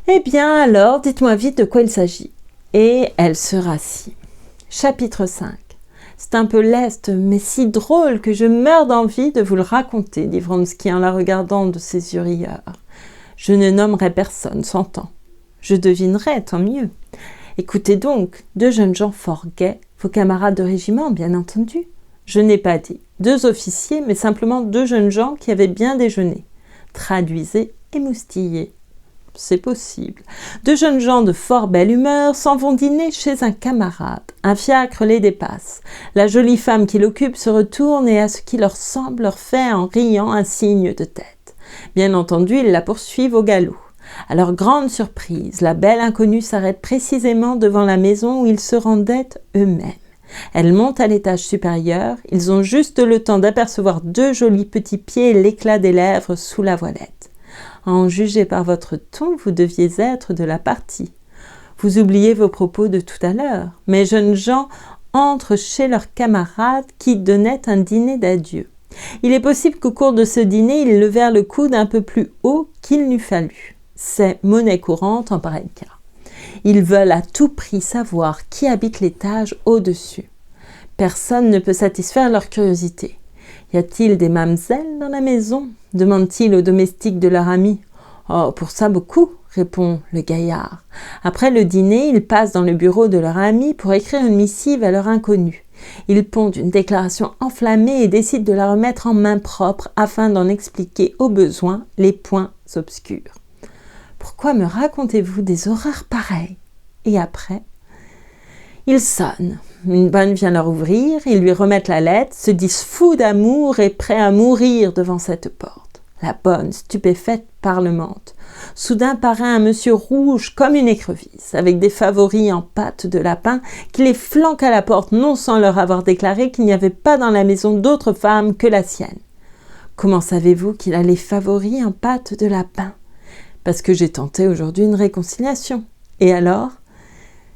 Speaker 1: « Eh bien, alors, dites-moi vite de quoi il s'agit. » Et elle se rassit. Chapitre 5. C'est un peu leste, mais si drôle que je meurs d'envie de vous le raconter, dit Vronsky en la regardant de ses yeux rieurs. Je ne nommerai personne, s'entend. Je devinerai, tant mieux. Écoutez donc, 2 jeunes gens fort gais, vos camarades de régiment, bien entendu. Je n'ai pas dit 2 officiers, mais simplement 2 jeunes gens qui avaient bien déjeuné. Traduisez émoustillés. C'est possible. 2 jeunes gens de fort belle humeur s'en vont dîner chez un camarade. Un fiacre les dépasse. La jolie femme qui l'occupe se retourne et à ce qui leur semble leur fait en riant un signe de tête. Bien entendu, ils la poursuivent au galop. À leur grande surprise, la belle inconnue s'arrête précisément devant la maison où ils se rendaient eux-mêmes. Elle monte à l'étage supérieur. Ils ont juste le temps d'apercevoir 2 jolis petits pieds et l'éclat des lèvres sous la voilette. À en juger par votre ton, vous deviez être de la partie. Vous oubliez vos propos de tout à l'heure. Mes jeunes gens entrent chez leurs camarades qui donnaient un dîner d'adieu. Il est possible qu'au cours de ce dîner, ils levèrent le coude un peu plus haut qu'il n'eût fallu. C'est monnaie courante en pareil cas. Ils veulent à tout prix savoir qui habite l'étage au-dessus. Personne ne peut satisfaire leur curiosité. Y a-t-il des mamselles dans la maison ? Demande-t-il aux domestiques de leur ami. Oh, pour ça beaucoup, répond le gaillard. Après le dîner, ils passent dans le bureau de leur ami pour écrire une missive à leur inconnu. Ils pondent une déclaration enflammée et décident de la remettre en main propre afin d'en expliquer au besoin les points obscurs. Pourquoi me racontez-vous des horreurs pareilles ? Et après ? Ils sonnent. Une bonne vient leur ouvrir, ils lui remettent la lettre, se disent fous d'amour et prêts à mourir devant cette porte. La bonne, stupéfaite, parlemente. Soudain paraît un monsieur rouge comme une écrevisse, avec des favoris en pâte de lapin, qui les flanque à la porte, non sans leur avoir déclaré qu'il n'y avait pas dans la maison d'autre femme que la sienne. Comment savez-vous qu'il a les favoris en pâte de lapin ? Parce que j'ai tenté aujourd'hui une réconciliation. Et alors ?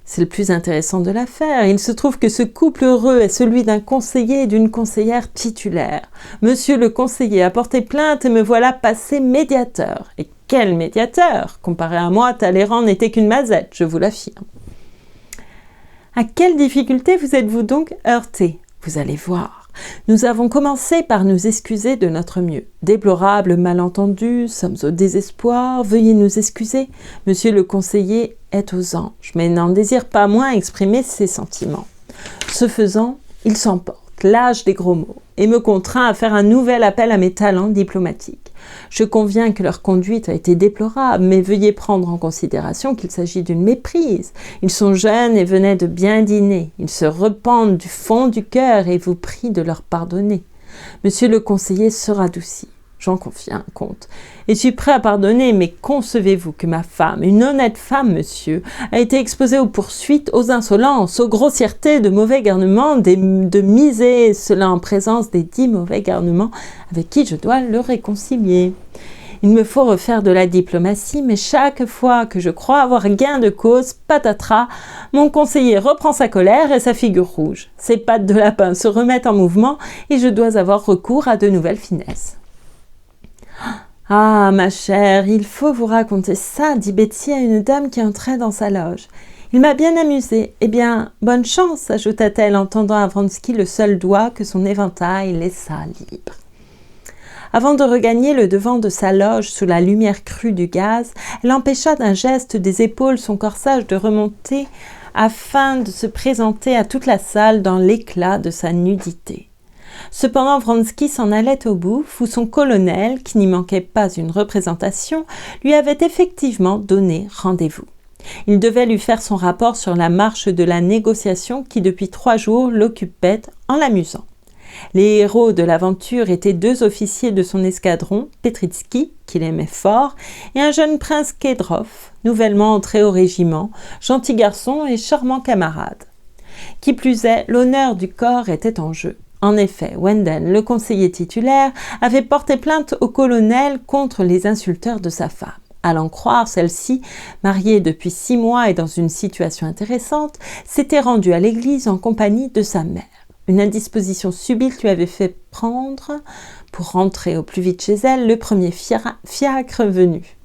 Speaker 1: C'est le plus intéressant de l'affaire. Il se trouve que ce couple heureux est celui d'un conseiller et d'une conseillère titulaire. Monsieur le conseiller a porté plainte et me voilà passé médiateur. Et quel médiateur ? Comparé à moi, Talleyrand n'était qu'une mazette, je vous l'affirme. À quelle difficulté vous êtes-vous donc heurté ? Vous allez voir. Nous avons commencé par nous excuser de notre mieux. Déplorable malentendu, sommes au désespoir, veuillez nous excuser. Monsieur le conseiller est aux anges, mais n'en désire pas moins exprimer ses sentiments. Ce faisant, il s'emporte, lâche des gros mots, et me contraint à faire un nouvel appel à mes talents diplomatiques. Je conviens que leur conduite a été déplorable, mais veuillez prendre en considération qu'il s'agit d'une méprise. Ils sont jeunes et venaient de bien dîner. Ils se repentent du fond du cœur et vous prient de leur pardonner. Monsieur le conseiller se radoucit. J'en conviens, comte, et suis prêt à pardonner, mais concevez-vous que ma femme, une honnête femme, monsieur, a été exposée aux poursuites, aux insolences, aux grossièretés, de mauvais garnements, de miser, cela en présence des 10 mauvais garnements avec qui je dois le réconcilier. Il me faut refaire de la diplomatie, mais chaque fois que je crois avoir gain de cause, patatras, mon conseiller reprend sa colère et sa figure rouge. Ses pattes de lapin se remettent en mouvement et je dois avoir recours à de nouvelles finesses. « Ah, ma chère, il faut vous raconter ça, dit Betsy à une dame qui entrait dans sa loge. Il m'a bien amusée. Eh bien, bonne chance, ajouta-t-elle en tendant à Vronsky le seul doigt que son éventail laissa libre. Avant de regagner le devant de sa loge sous la lumière crue du gaz, elle empêcha d'un geste des épaules son corsage de remonter afin de se présenter à toute la salle dans l'éclat de sa nudité. Cependant, Vronsky s'en allait au bout, où son colonel, qui n'y manquait pas une représentation, lui avait effectivement donné rendez-vous. Il devait lui faire son rapport sur la marche de la négociation qui, depuis 3 jours, l'occupait en l'amusant. Les héros de l'aventure étaient 2 officiers de son escadron, Petritsky, qu'il aimait fort, et un jeune prince Kedrov, nouvellement entré au régiment, gentil garçon et charmant camarade. Qui plus est, l'honneur du corps était en jeu. En effet, Wenden, le conseiller titulaire, avait porté plainte au colonel contre les insulteurs de sa femme. À l'en croire, celle-ci, mariée depuis 6 mois et dans une situation intéressante, s'était rendue à l'église en compagnie de sa mère. Une indisposition subite lui avait fait prendre, pour rentrer au plus vite chez elle, le premier fiacre venu.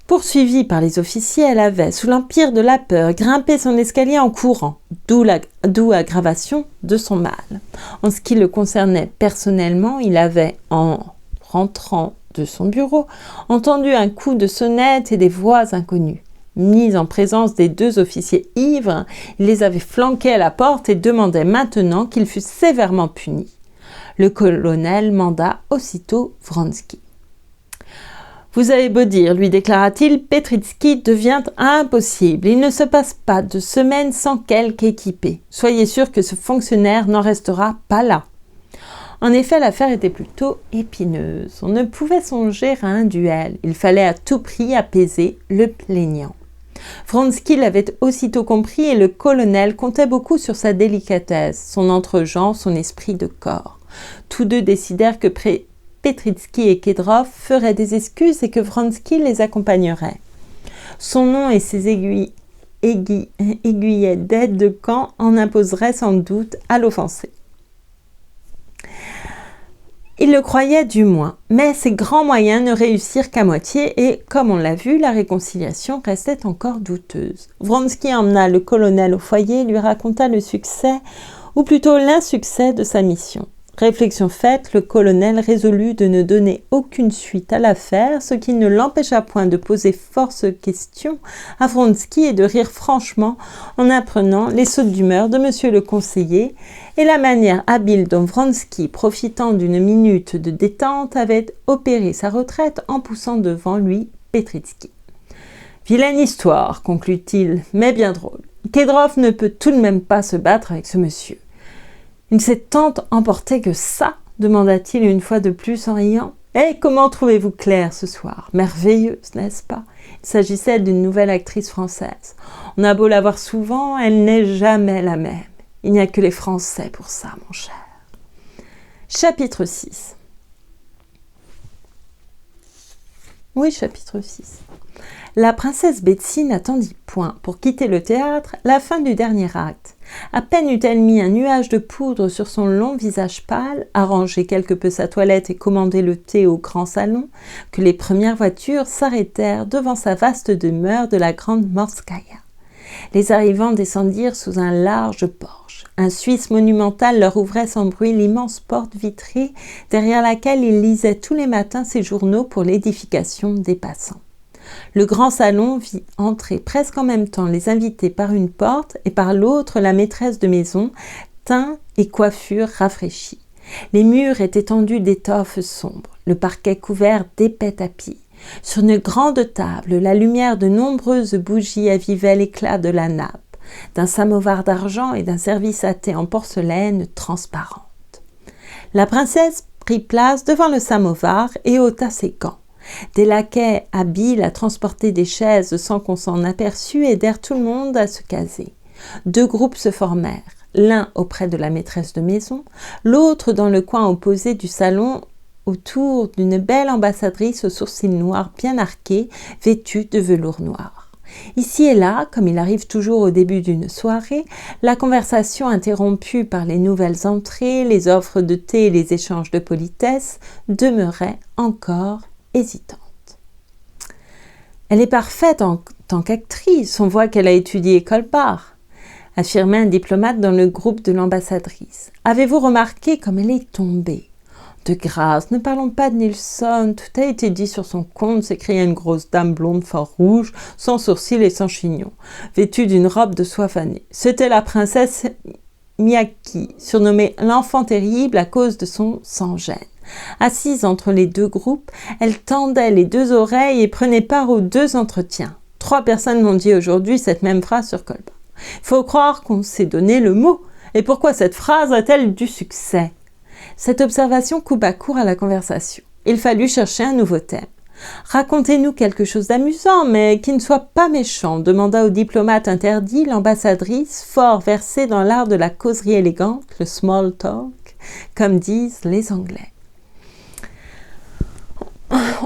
Speaker 1: Poursuivie par les officiers, elle avait, sous l'empire de la peur, grimpé son escalier en courant, d'où aggravation de son mal. En ce qui le concernait personnellement, il avait, en rentrant de son bureau, entendu un coup de sonnette et des voix inconnues. Mis en présence des 2 officiers ivres, il les avait flanqués à la porte et demandait maintenant qu'il fût sévèrement puni. Le colonel manda aussitôt Vronsky. « Vous avez beau dire, lui déclara-t-il, Petritsky devient impossible. Il ne se passe pas de semaine sans quelque équipé. Soyez sûr que ce fonctionnaire n'en restera pas là. » En effet, l'affaire était plutôt épineuse. On ne pouvait songer à un duel. Il fallait à tout prix apaiser le plaignant. Vronsky l'avait aussitôt compris et le colonel comptait beaucoup sur sa délicatesse, son entre-gens, son esprit de corps. Tous 2 décidèrent que Petritsky et Kedrov feraient des excuses et que Vronsky les accompagnerait. Son nom et ses aiguillets d'aide de camp en imposeraient sans doute à l'offensé. Il le croyait du moins, mais ses grands moyens ne réussirent qu'à moitié et, comme on l'a vu, la réconciliation restait encore douteuse. Vronsky emmena le colonel au foyer et lui raconta le succès, ou plutôt l'insuccès de sa mission. Réflexion faite, le colonel résolut de ne donner aucune suite à l'affaire, ce qui ne l'empêcha point de poser force questions à Vronsky et de rire franchement en apprenant les sautes d'humeur de monsieur le conseiller et la manière habile dont Vronsky, profitant d'une minute de détente, avait opéré sa retraite en poussant devant lui Petritsky. « Vilaine histoire, conclut-il, mais bien drôle. Kedrov ne peut tout de même pas se battre avec ce monsieur. » « Il ne s'est tant emporté que ça ?» demanda-t-il une fois de plus en riant. « Et comment trouvez-vous Claire ce soir ? Merveilleuse, n'est-ce pas ? Il s'agissait d'une nouvelle actrice française. On a beau la voir souvent, elle n'est jamais la même. Il n'y a que les Français pour ça, mon cher. » Chapitre 6. Oui, chapitre 6. La princesse Betsy n'attendit point, pour quitter le théâtre, la fin du dernier acte. À peine eut-elle mis un nuage de poudre sur son long visage pâle, arrangé quelque peu sa toilette et commandé le thé au grand salon, que les premières voitures s'arrêtèrent devant sa vaste demeure de la grande Morskaya. Les arrivants descendirent sous un large porche. Un Suisse monumental leur ouvrait sans bruit l'immense porte vitrée, derrière laquelle il lisait tous les matins ses journaux pour l'édification des passants. Le grand salon vit entrer presque en même temps les invités par une porte et par l'autre la maîtresse de maison, teint et coiffure rafraîchis. Les murs étaient tendus d'étoffes sombres, le parquet couvert d'épais tapis. Sur une grande table, la lumière de nombreuses bougies avivait l'éclat de la nappe, d'un samovar d'argent et d'un service à thé en porcelaine transparente. La princesse prit place devant le samovar et ôta ses gants. Des laquais habiles à transporter des chaises sans qu'on s'en aperçût aidèrent tout le monde à se caser. 2 groupes se formèrent, l'un auprès de la maîtresse de maison, l'autre dans le coin opposé du salon autour d'une belle ambassadrice aux sourcils noirs bien arqués, vêtue de velours noir. Ici et là, comme il arrive toujours au début d'une soirée, la conversation interrompue par les nouvelles entrées, les offres de thé et les échanges de politesse demeurait encore hésitante. Elle est parfaite en tant qu'actrice, on voit qu'elle a étudié Colbart, affirmait un diplomate dans le groupe de l'ambassadrice. Avez-vous remarqué comme elle est tombée ? De grâce, ne parlons pas de Nilsson, tout a été dit sur son compte, s'écria une grosse dame blonde fort rouge, sans sourcils et sans chignon, vêtue d'une robe de soie fanée. C'était la princesse Miyaki, surnommée l'enfant terrible à cause de son sans-gêne. Assise entre les 2 groupes, elle tendait les 2 oreilles et prenait part aux 2 entretiens. 3 personnes m'ont dit aujourd'hui cette même phrase sur Colbert. Il faut croire qu'on s'est donné le mot. Et pourquoi cette phrase a-t-elle du succès ? Cette observation coupa court à la conversation. Il fallut chercher un nouveau thème. « Racontez-nous quelque chose d'amusant, mais qui ne soit pas méchant », demanda au diplomate interdit l'ambassadrice, fort versée dans l'art de la causerie élégante, le small talk, comme disent les Anglais.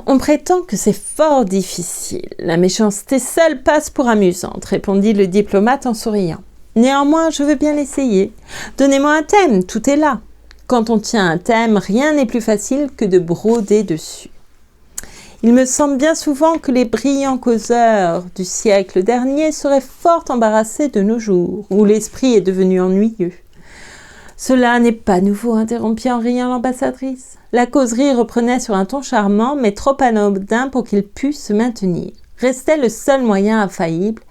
Speaker 1: On prétend que c'est fort difficile. La méchanceté seule passe pour amusante, répondit le diplomate en souriant. Néanmoins, je veux bien l'essayer. Donnez-moi un thème, tout est là. Quand on tient un thème, rien n'est plus facile que de broder dessus. Il me semble bien souvent que les brillants causeurs du siècle dernier seraient fort embarrassés de nos jours, où l'esprit est devenu ennuyeux. Cela n'est pas nouveau, interrompit en riant l'ambassadrice. La causerie reprenait sur un ton charmant, mais trop anodin pour qu'il pût se maintenir. Restait le seul moyen infaillible,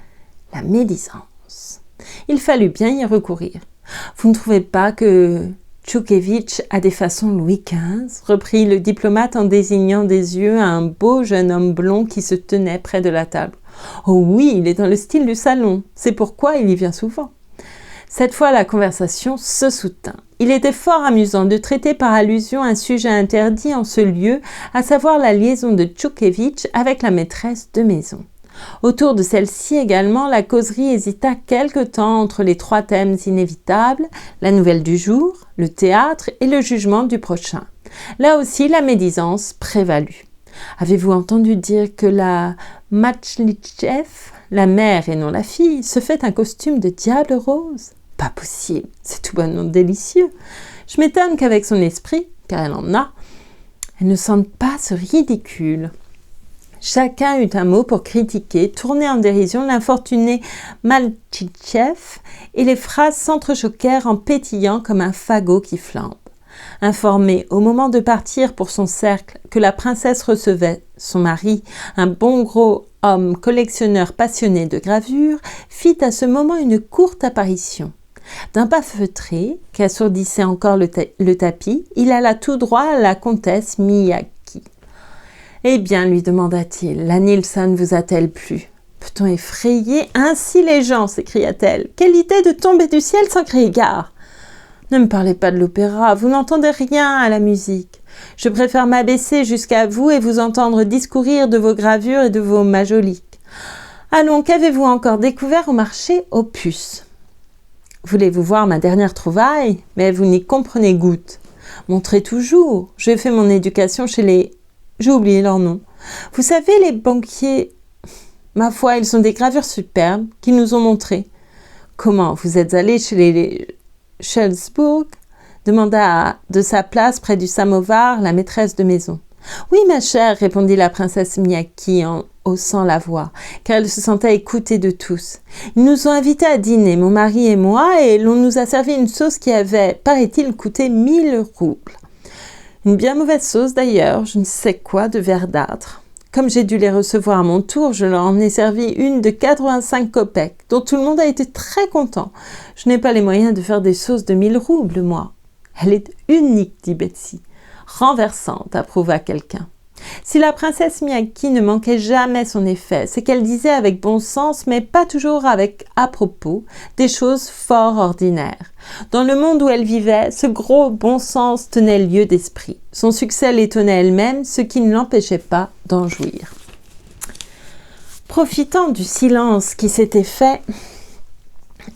Speaker 1: la médisance. Il fallut bien y recourir. Vous ne trouvez pas que Tchoukevitch a des façons Louis XV, reprit le diplomate en désignant des yeux à un beau jeune homme blond qui se tenait près de la table. Oh oui, il est dans le style du salon, c'est pourquoi il y vient souvent. Cette fois, la conversation se soutint. Il était fort amusant de traiter par allusion un sujet interdit en ce lieu, à savoir la liaison de Tchoukevitch avec la maîtresse de maison. Autour de celle-ci également, la causerie hésita quelque temps entre les trois thèmes inévitables, la nouvelle du jour, le théâtre et le jugement du prochain. Là aussi, la médisance prévalut. Avez-vous entendu dire que la Matchlichev, la mère et non la fille, se fait un costume de diable rose ? Pas possible, c'est tout bonnement délicieux. Je m'étonne qu'avec son esprit, car elle en a, elle ne sente pas ce ridicule. Chacun eut un mot pour critiquer, tourner en dérision l'infortuné Maltchitchev, et les phrases s'entrechoquèrent en pétillant comme un fagot qui flambe. Informé au moment de partir pour son cercle que la princesse recevait son mari, un bon gros homme collectionneur passionné de gravures, fit à ce moment une courte apparition. D'un pas feutré, qui assourdissait encore le tapis, il alla tout droit à la comtesse Miyaki. « Eh bien, lui demanda-t-il, la Nilsson vous a-t-elle plu ? Peut-on effrayer ainsi les gens ?» s'écria-t-elle. « Quelle idée de tomber du ciel sans crier gare ! Ne me parlez pas de l'opéra, vous n'entendez rien à la musique. Je préfère m'abaisser jusqu'à vous et vous entendre discourir de vos gravures et de vos majoliques. Allons, qu'avez-vous encore découvert au marché aux puces ? Voulez-vous voir ma dernière trouvaille ? Mais vous n'y comprenez goutte. Montrez toujours, j'ai fait mon éducation chez les... J'ai oublié leur nom. Vous savez, les banquiers... Ma foi, ils sont des gravures superbes qu'ils nous ont montrées. Comment, vous êtes allé chez les Schelsburg ? Demanda de sa place près du samovar la maîtresse de maison. Oui, ma chère, répondit la princesse Miyaki en haussant la voix, car elle se sentait écoutée de tous. Ils nous ont invités à dîner, mon mari et moi, et l'on nous a servi une sauce qui avait, paraît-il, coûté 1000 roubles. Une bien mauvaise sauce d'ailleurs, je ne sais quoi, de verdâtre. Comme j'ai dû les recevoir à mon tour, je leur en ai servi une de 85 kopecks, dont tout le monde a été très content. Je n'ai pas les moyens de faire des sauces de 1000 roubles, moi. Elle est unique, dit Betsy. Renversante, approuva quelqu'un. Si la princesse Miyaki ne manquait jamais son effet, c'est qu'elle disait avec bon sens, mais pas toujours avec à propos, des choses fort ordinaires. Dans le monde où elle vivait, ce gros bon sens tenait lieu d'esprit. Son succès l'étonnait elle-même, ce qui ne l'empêchait pas d'en jouir. Profitant du silence qui s'était fait,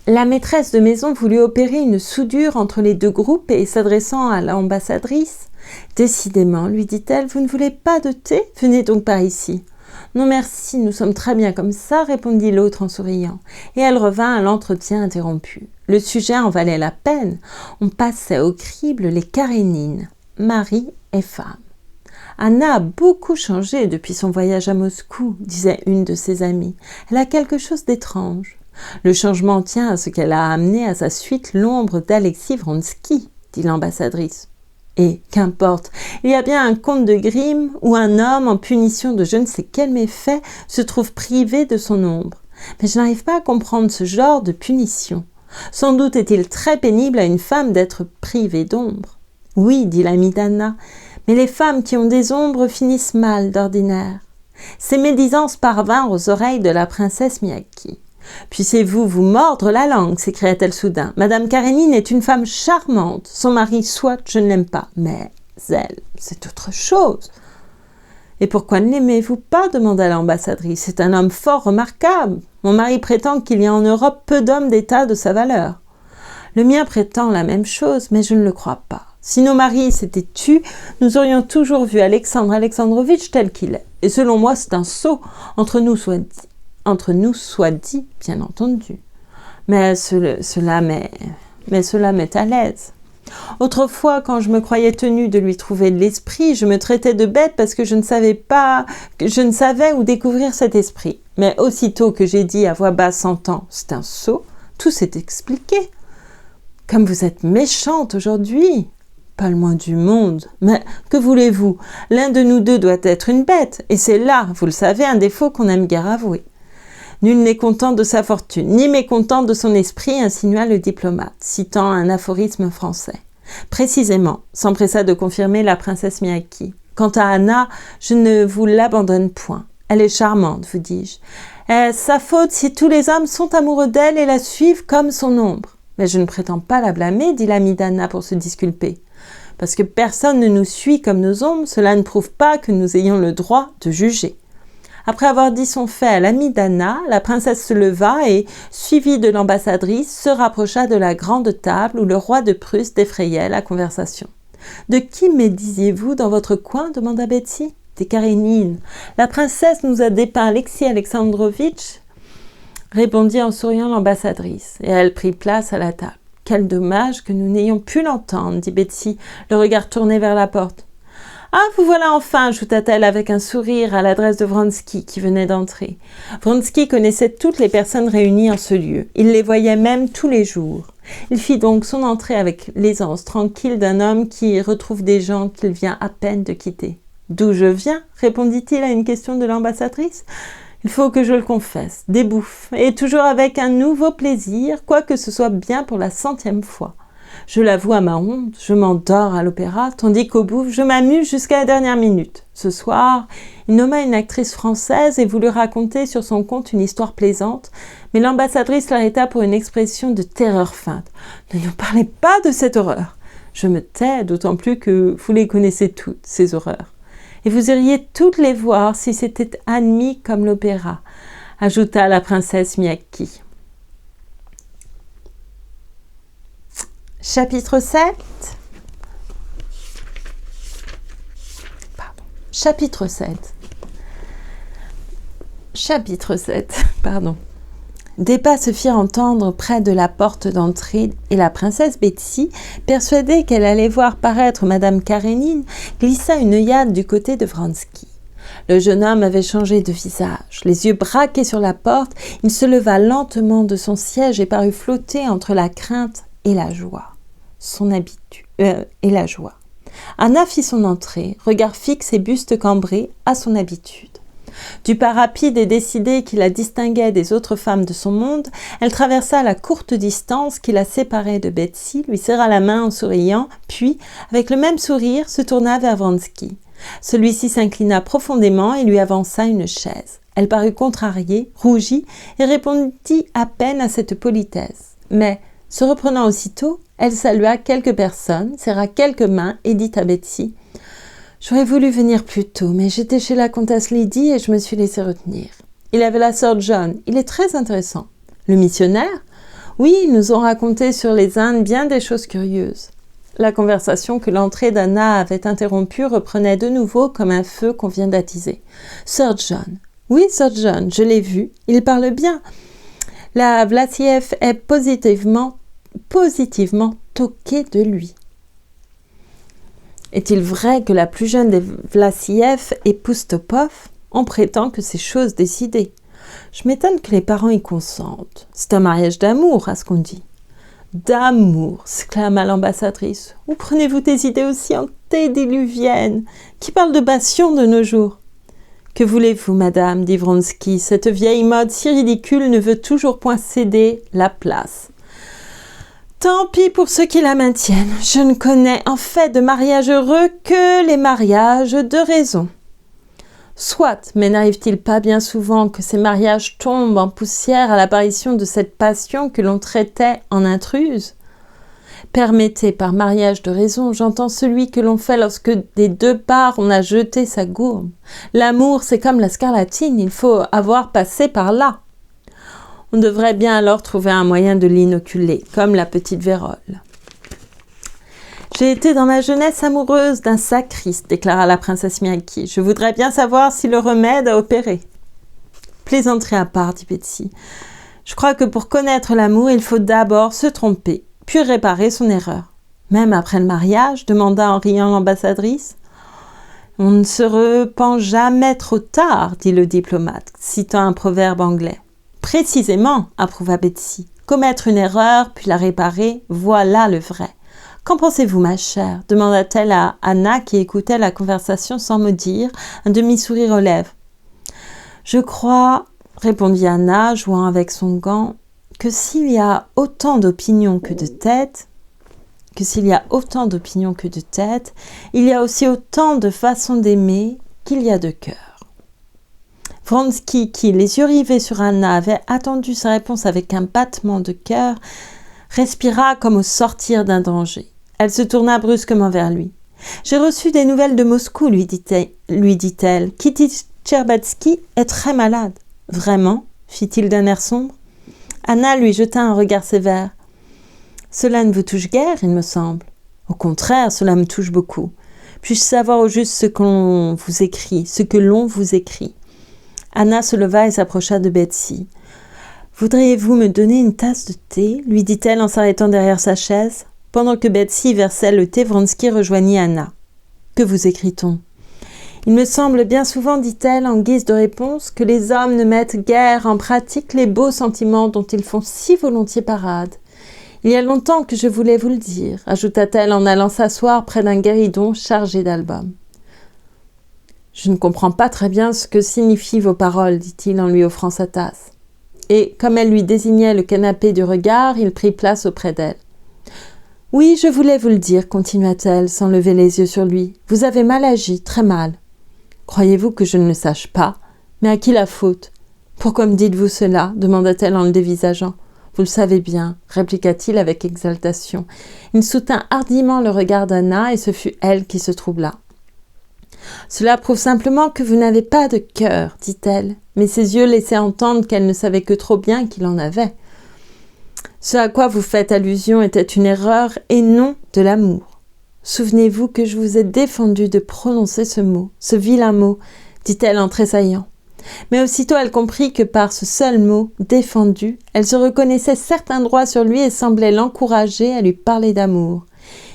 Speaker 1: la maîtresse de maison voulut opérer une soudure entre les deux groupes et s'adressant à l'ambassadrice, « Décidément, lui dit-elle, vous ne voulez pas de thé ? Venez donc par ici. »« Non merci, nous sommes très bien comme ça, répondit l'autre en souriant, et elle revint à l'entretien interrompu. Le sujet en valait la peine. On passait au crible les Karénines, mari et femme. Anna a beaucoup changé depuis son voyage à Moscou, disait une de ses amies. Elle a quelque chose d'étrange. Le changement tient à ce qu'elle a amené à sa suite l'ombre d'Alexis Vronsky, dit l'ambassadrice. Et qu'importe, il y a bien un conte de Grimm où un homme, en punition de je ne sais quel méfait, se trouve privé de son ombre. Mais je n'arrive pas à comprendre ce genre de punition. Sans doute est-il très pénible à une femme d'être privée d'ombre. Oui, dit l'ami d'Anna, mais les femmes qui ont des ombres finissent mal d'ordinaire. Ces médisances parvinrent aux oreilles de la princesse Miyaki. « Puissiez-vous vous mordre la langue » s'écria-t-elle soudain. « Madame Karénine est une femme charmante. Son mari, soit, je ne l'aime pas. Mais elle, c'est autre chose. »« Et pourquoi ne l'aimez-vous pas » demanda l'ambassadrice. « C'est un homme fort remarquable. Mon mari prétend qu'il y a en Europe peu d'hommes d'état de sa valeur. Le mien prétend la même chose, mais je ne le crois pas. Si nos maris s'étaient tus, nous aurions toujours vu Alexandre Alexandrovitch tel qu'il est. Et selon moi, c'est un sot, entre nous soit dit, bien entendu. Mais cela m'est à l'aise. Autrefois, quand je me croyais tenue de lui trouver de l'esprit, je me traitais de bête parce que je ne savais où découvrir cet esprit. Mais aussitôt que j'ai dit à voix basse sentant, c'est un sot, tout s'est expliqué. Comme vous êtes méchante aujourd'hui. Pas le moins du monde. Mais que voulez-vous? L'un de nous deux doit être une bête, et c'est là, vous le savez, un défaut qu'on aime guère avouer. Nul n'est content de sa fortune, ni mécontent de son esprit, insinua le diplomate, citant un aphorisme français. Précisément, s'empressa de confirmer la princesse Miyaki. Quant à Anna, je ne vous l'abandonne point. Elle est charmante, vous dis-je. Est-ce sa faute si tous les hommes sont amoureux d'elle et la suivent comme son ombre? Mais je ne prétends pas la blâmer, dit l'ami d'Anna pour se disculper. Parce que personne ne nous suit comme nos ombres, cela ne prouve pas que nous ayons le droit de juger. Après avoir dit son fait à l'ami d'Anna, la princesse se leva et, suivie de l'ambassadrice, se rapprocha de la grande table où le roi de Prusse défrayait la conversation. « De qui me disiez-vous dans votre coin » demanda Betsy. « Des Karénines. La princesse nous a dépeint Alexis Alexandrovitch » répondit en souriant l'ambassadrice, et elle prit place à la table. « Quel dommage que nous n'ayons pu l'entendre » dit Betsy, le regard tourné vers la porte. « Ah, vous voilà enfin » ajouta-t-elle avec un sourire à l'adresse de Vronsky qui venait d'entrer. Vronsky connaissait toutes les personnes réunies en ce lieu. Il les voyait même tous les jours. Il fit donc son entrée avec l'aisance tranquille d'un homme qui retrouve des gens qu'il vient à peine de quitter. « D'où je viens » répondit-il à une question de l'ambassadrice. « Il faut que je le confesse, des bouffes, et toujours avec un nouveau plaisir, quoique ce soit bien pour la 100e fois. Je l'avoue à ma honte, je m'endors à l'opéra, tandis qu'au bouffe, je m'amuse jusqu'à la dernière minute. Ce soir, il nomma une actrice française et voulut raconter sur son compte une histoire plaisante, mais l'ambassadrice l'arrêta pour une expression de terreur feinte. « Ne nous parlez pas de cette horreur !» Je me tais, d'autant plus que vous les connaissez toutes, ces horreurs. Et vous iriez toutes les voir si c'était admis comme l'opéra, ajouta la princesse Miyaki. Chapitre 7. Chapitre 7. Des pas se firent entendre près de la porte d'entrée et la princesse Betsy, persuadée qu'elle allait voir paraître Madame Karénine, glissa une œillade du côté de Vronsky. Le jeune homme avait changé de visage. Les yeux braqués sur la porte, il se leva lentement de son siège et parut flotter entre la crainte et la joie. Anna fit son entrée, regard fixe et buste cambré, à son habitude. Du pas rapide et décidé qui la distinguait des autres femmes de son monde, elle traversa la courte distance qui la séparait de Betsy, lui serra la main en souriant, puis, avec le même sourire, se tourna vers Vronsky. Celui-ci s'inclina profondément et lui avança une chaise. Elle parut contrariée, rougit et répondit à peine à cette politesse. Mais, se reprenant aussitôt, elle salua quelques personnes, serra quelques mains et dit à Betsy « J'aurais voulu venir plus tôt, mais j'étais chez la comtesse Lydie et je me suis laissée retenir. Il avait la sœur John, il est très intéressant. Le missionnaire ? Oui, ils nous ont raconté sur les Indes bien des choses curieuses. » La conversation que l'entrée d'Anna avait interrompue reprenait de nouveau comme un feu qu'on vient d'attiser. « Sir John. Oui, Sir John, je l'ai vu, il parle bien. La Vlassieff est positivement toquée de lui. » Est-il vrai que la plus jeune des Vlassieff épouse Topov ? On prétend que c'est chose décidée. Je m'étonne que les parents y consentent. C'est un mariage d'amour, à ce qu'on dit. D'amour, s'exclama l'ambassadrice. Où prenez-vous des idées aussi antédiluviennes ? Qui parle de passion de nos jours ? Que voulez-vous, madame, dit Vronsky, cette vieille mode si ridicule ne veut toujours point céder la place. Tant pis pour ceux qui la maintiennent. Je ne connais en fait de mariage heureux que les mariages de raison. Soit, mais n'arrive-t-il pas bien souvent que ces mariages tombent en poussière à l'apparition de cette passion que l'on traitait en intruse ? Permettez, par mariage de raison, j'entends celui que l'on fait lorsque des deux parts on a jeté sa gourme. L'amour, c'est comme la scarlatine, il faut avoir passé par là. On devrait bien alors trouver un moyen de l'inoculer, comme la petite vérole. J'ai été dans ma jeunesse amoureuse d'un sacriste, déclara la princesse Miyaki. Je voudrais bien savoir si le remède a opéré. Plaisanterie à part, dit Betsy. Je crois que pour connaître l'amour, il faut d'abord se tromper, puis réparer son erreur. Même après le mariage, demanda en riant l'ambassadrice. On ne se repent jamais trop tard, dit le diplomate, citant un proverbe anglais. Précisément, approuva Betsy. Commettre une erreur, puis la réparer, voilà le vrai. Qu'en pensez-vous, ma chère demanda-t-elle à Anna qui écoutait la conversation sans mot dire, un demi-sourire aux lèvres. Je crois, répondit Anna, jouant avec son gant, que s'il y a autant d'opinions que de têtes, il y a aussi autant de façons d'aimer qu'il y a de cœurs. Vronsky, qui, les yeux rivés sur Anna, avait attendu sa réponse avec un battement de cœur, respira comme au sortir d'un danger. Elle se tourna brusquement vers lui. « J'ai reçu des nouvelles de Moscou, lui dit-elle. Kitty Tcherbatsky est très malade. »« Vraiment ?» fit-il d'un air sombre. Anna lui jeta un regard sévère. « Cela ne vous touche guère, il me semble. Au contraire, cela me touche beaucoup. Puis-je savoir au juste ce que l'on vous écrit ?» Anna se leva et s'approcha de Betsy. « Voudriez-vous me donner une tasse de thé ?» lui dit-elle en s'arrêtant derrière sa chaise. Pendant que Betsy versait le thé, Vronsky rejoignit Anna. « Que vous écrit-on » ? « Il me semble bien souvent, dit-elle en guise de réponse, que les hommes ne mettent guère en pratique les beaux sentiments dont ils font si volontiers parade. Il y a longtemps que je voulais vous le dire, ajouta-t-elle en allant s'asseoir près d'un guéridon chargé d'albums. « Je ne comprends pas très bien ce que signifient vos paroles, dit-il en lui offrant sa tasse. Et, comme elle lui désignait le canapé du regard, il prit place auprès d'elle. « Oui, je voulais vous le dire, continua-t-elle, sans lever les yeux sur lui. Vous avez mal agi, très mal. Croyez-vous que je ne le sache pas? Mais à qui la faute? Pourquoi me dites-vous cela? Demanda-t-elle en le dévisageant. Vous le savez bien, répliqua-t-il avec exaltation. Il soutint hardiment le regard d'Anna et ce fut elle qui se troubla. Cela prouve simplement que vous n'avez pas de cœur, dit-elle, mais ses yeux laissaient entendre qu'elle ne savait que trop bien qu'il en avait. Ce à quoi vous faites allusion était une erreur et non de l'amour. Souvenez-vous que je vous ai défendu de prononcer ce mot, ce vilain mot, dit-elle en tressaillant. Mais aussitôt elle comprit que par ce seul mot, défendu, elle se reconnaissait certains droits sur lui et semblait l'encourager à lui parler d'amour.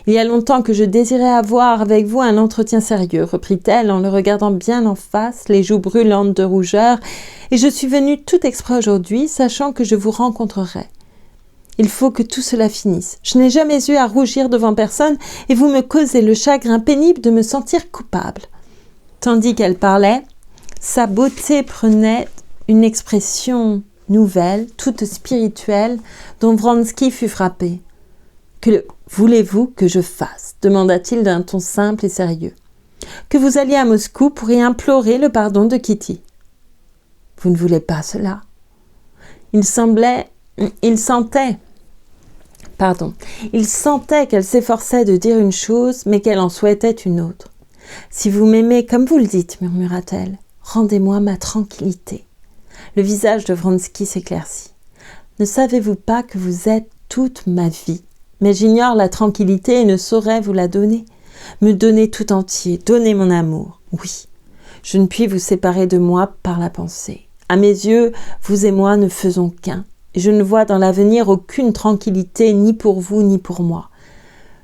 Speaker 1: Il y a longtemps que je désirais avoir avec vous un entretien sérieux, reprit-elle en le regardant bien en face, les joues brûlantes de rougeur, et je suis venue tout exprès aujourd'hui, sachant que je vous rencontrerai. Il faut que tout cela finisse. Je n'ai jamais eu à rougir devant personne et vous me causez le chagrin pénible de me sentir coupable. » Tandis qu'elle parlait, sa beauté prenait une expression nouvelle, toute spirituelle, dont Vronsky fut frappé. « Que voulez-vous que je fasse ?» demanda-t-il d'un ton simple et sérieux. « Que vous alliez à Moscou pour y implorer le pardon de Kitty. »« Vous ne voulez pas cela ?» Il sentait qu'elle s'efforçait de dire une chose, mais qu'elle en souhaitait une autre. « Si vous m'aimez comme vous le dites, murmura-t-elle, rendez-moi ma tranquillité. » Le visage de Vronsky s'éclaircit. « Ne savez-vous pas que vous êtes toute ma vie? Mais j'ignore la tranquillité et ne saurais vous la donner. Me donner tout entier, donner mon amour. Oui, je ne puis vous séparer de moi par la pensée. À mes yeux, vous et moi ne faisons qu'un. Je ne vois dans l'avenir aucune tranquillité, ni pour vous, ni pour moi.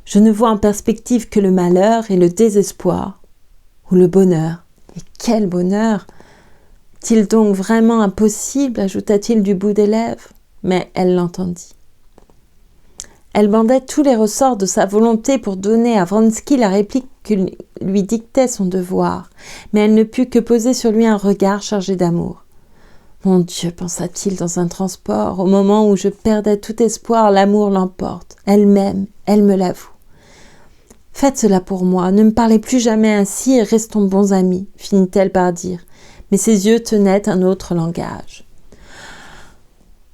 Speaker 1: Je ne vois en perspective que le malheur et le désespoir, ou le bonheur. Et quel bonheur! Est-il donc vraiment impossible, ajouta-t-il du bout des lèvres, mais elle l'entendit. Elle bandait tous les ressorts de sa volonté pour donner à Vronsky la réplique que lui dictait son devoir, mais elle ne put que poser sur lui un regard chargé d'amour. Mon Dieu, pensa-t-il dans un transport, au moment où je perdais tout espoir, l'amour l'emporte. Elle m'aime, elle me l'avoue. Faites cela pour moi, ne me parlez plus jamais ainsi et restons bons amis, finit-elle par dire, mais ses yeux tenaient un autre langage.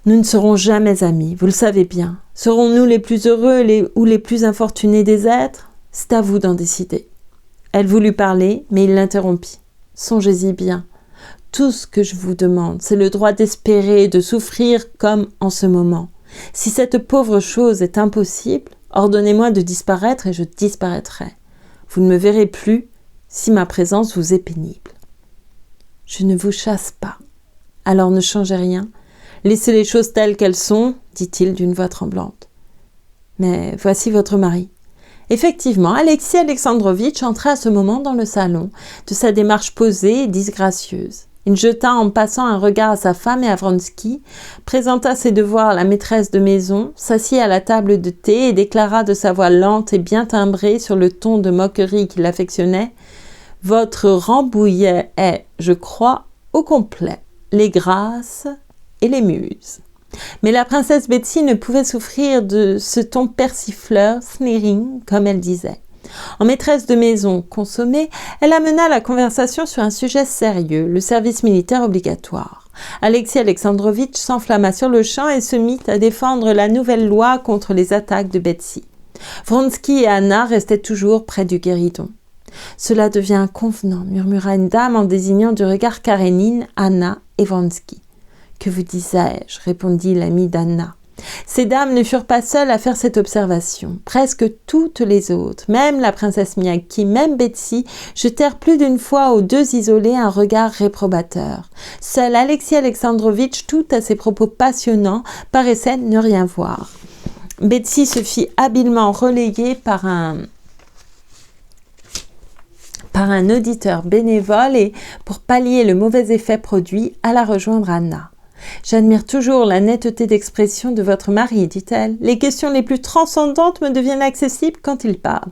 Speaker 1: Nous ne serons jamais amis, vous le savez bien. Serons-nous les plus heureux ou les plus infortunés des êtres? C'est à vous d'en décider. Elle voulut parler, mais il l'interrompit. Songez-y bien. Tout ce que je vous demande, c'est le droit d'espérer et de souffrir comme en ce moment. Si cette pauvre chose est impossible, ordonnez-moi de disparaître et je disparaîtrai. Vous ne me verrez plus si ma présence vous est pénible. Je ne vous chasse pas. Alors ne changez rien. Laissez les choses telles qu'elles sont, dit-il d'une voix tremblante. Mais voici votre mari. Effectivement, Alexis Alexandrovitch entra à ce moment dans le salon, de sa démarche posée et disgracieuse. Il jeta en passant un regard à sa femme et à Vronsky, présenta ses devoirs à la maîtresse de maison, s'assit à la table de thé et déclara de sa voix lente et bien timbrée sur le ton de moquerie qu'il affectionnait « Votre Rambouillet est, je crois, au complet, les grâces et les muses. » Mais la princesse Betsy ne pouvait souffrir de ce ton persifleur, sneering, comme elle disait. En maîtresse de maison consommée, elle amena la conversation sur un sujet sérieux, le service militaire obligatoire. Alexis Alexandrovitch s'enflamma sur le champ et se mit à défendre la nouvelle loi contre les attaques de Betsy. Vronsky et Anna restaient toujours près du guéridon. « Cela devient convenant, » murmura une dame en désignant du regard Karénine, Anna et Vronsky. « Que vous disais-je » répondit l'amie d'Anna. Ces dames ne furent pas seules à faire cette observation. Presque toutes les autres, même la princesse Miyaki, même Betsy, jetèrent plus d'une fois aux deux isolés un regard réprobateur. Seul Alexis Alexandrovitch, tout à ses propos passionnants, paraissait ne rien voir. Betsy se fit habilement relayer par un auditeur bénévole et, pour pallier le mauvais effet produit, alla rejoindre Anna. « J'admire toujours la netteté d'expression de votre mari, dit-elle. Les questions les plus transcendantes me deviennent accessibles quand il parle. »«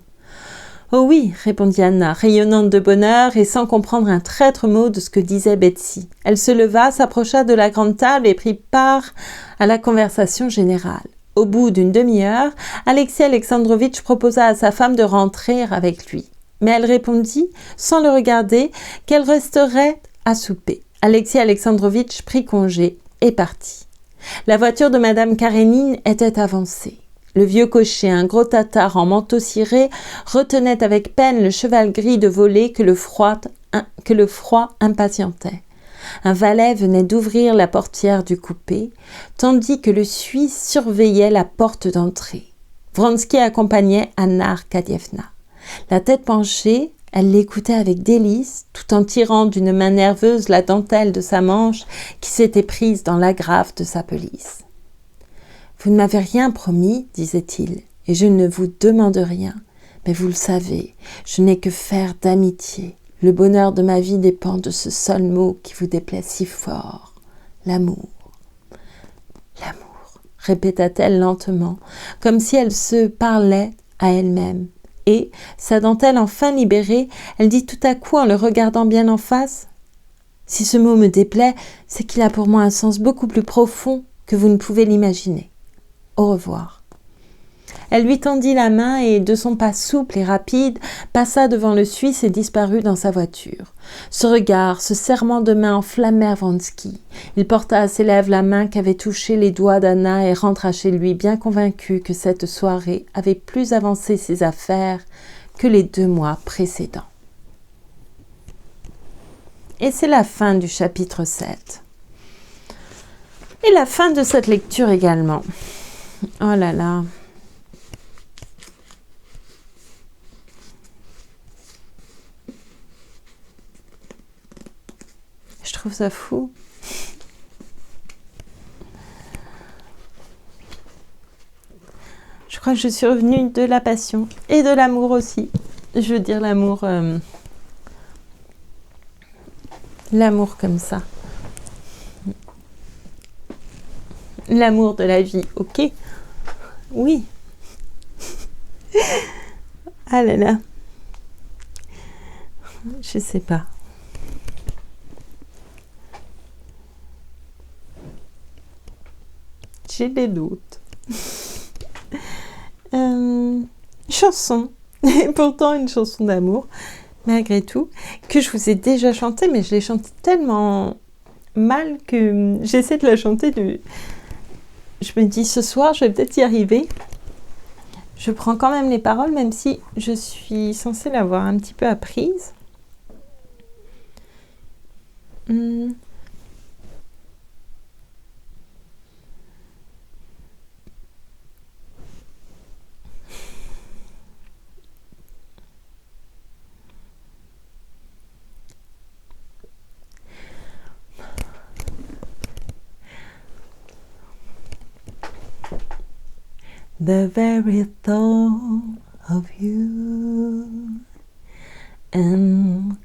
Speaker 1: Oh oui, répondit Anna, rayonnante de bonheur et sans comprendre un traître mot de ce que disait Betsy. Elle se leva, s'approcha de la grande table et prit part à la conversation générale. Au bout d'une demi-heure, Alexis Alexandrovitch proposa à sa femme de rentrer avec lui. Mais elle répondit, sans le regarder, qu'elle resterait à souper. Alexis Alexandrovitch prit congé et partit. La voiture de Madame Karénine était avancée. Le vieux cocher, un gros tatar en manteau ciré, retenait avec peine le cheval gris de volée que le froid impatientait. Un valet venait d'ouvrir la portière du coupé, tandis que le Suisse surveillait la porte d'entrée. Vronsky accompagnait Anna Arkadievna. La tête penchée, elle l'écoutait avec délice, tout en tirant d'une main nerveuse la dentelle de sa manche qui s'était prise dans l'agrafe de sa pelisse. « Vous ne m'avez rien promis, disait-il, et je ne vous demande rien. Mais vous le savez, je n'ai que faire d'amitié. Le bonheur de ma vie dépend de ce seul mot qui vous déplaît si fort, l'amour. » « L'amour, » répéta-t-elle lentement, comme si elle se parlait à elle-même. Et, sa dentelle enfin libérée, elle dit tout à coup en le regardant bien en face « Si ce mot me déplaît, c'est qu'il a pour moi un sens beaucoup plus profond que vous ne pouvez l'imaginer. Au revoir. » Elle lui tendit la main et, de son pas souple et rapide, passa devant le Suisse et disparut dans sa voiture. Ce regard, ce serrement de main enflammèrent Vronsky. Il porta à ses lèvres la main qu'avaient touchée les doigts d'Anna et rentra chez lui bien convaincu que cette soirée avait plus avancé ses affaires que les 2 mois précédents. Et c'est la fin du chapitre 7. Et la fin de cette lecture également. Oh là là. Je trouve ça fou. Je crois que je suis revenue de la passion et de l'amour aussi. Je veux dire l'amour comme ça. L'amour de la vie, ok? Oui. Ah là là. Je sais pas. J'ai des doutes. Chanson, et pourtant une chanson d'amour, malgré tout, que je vous ai déjà chantée, mais je l'ai chantée tellement mal que j'essaie de la chanter. Je me dis, ce soir, je vais peut-être y arriver. Je prends quand même les paroles, même si je suis censée l'avoir un petit peu apprise. the very thought of you, and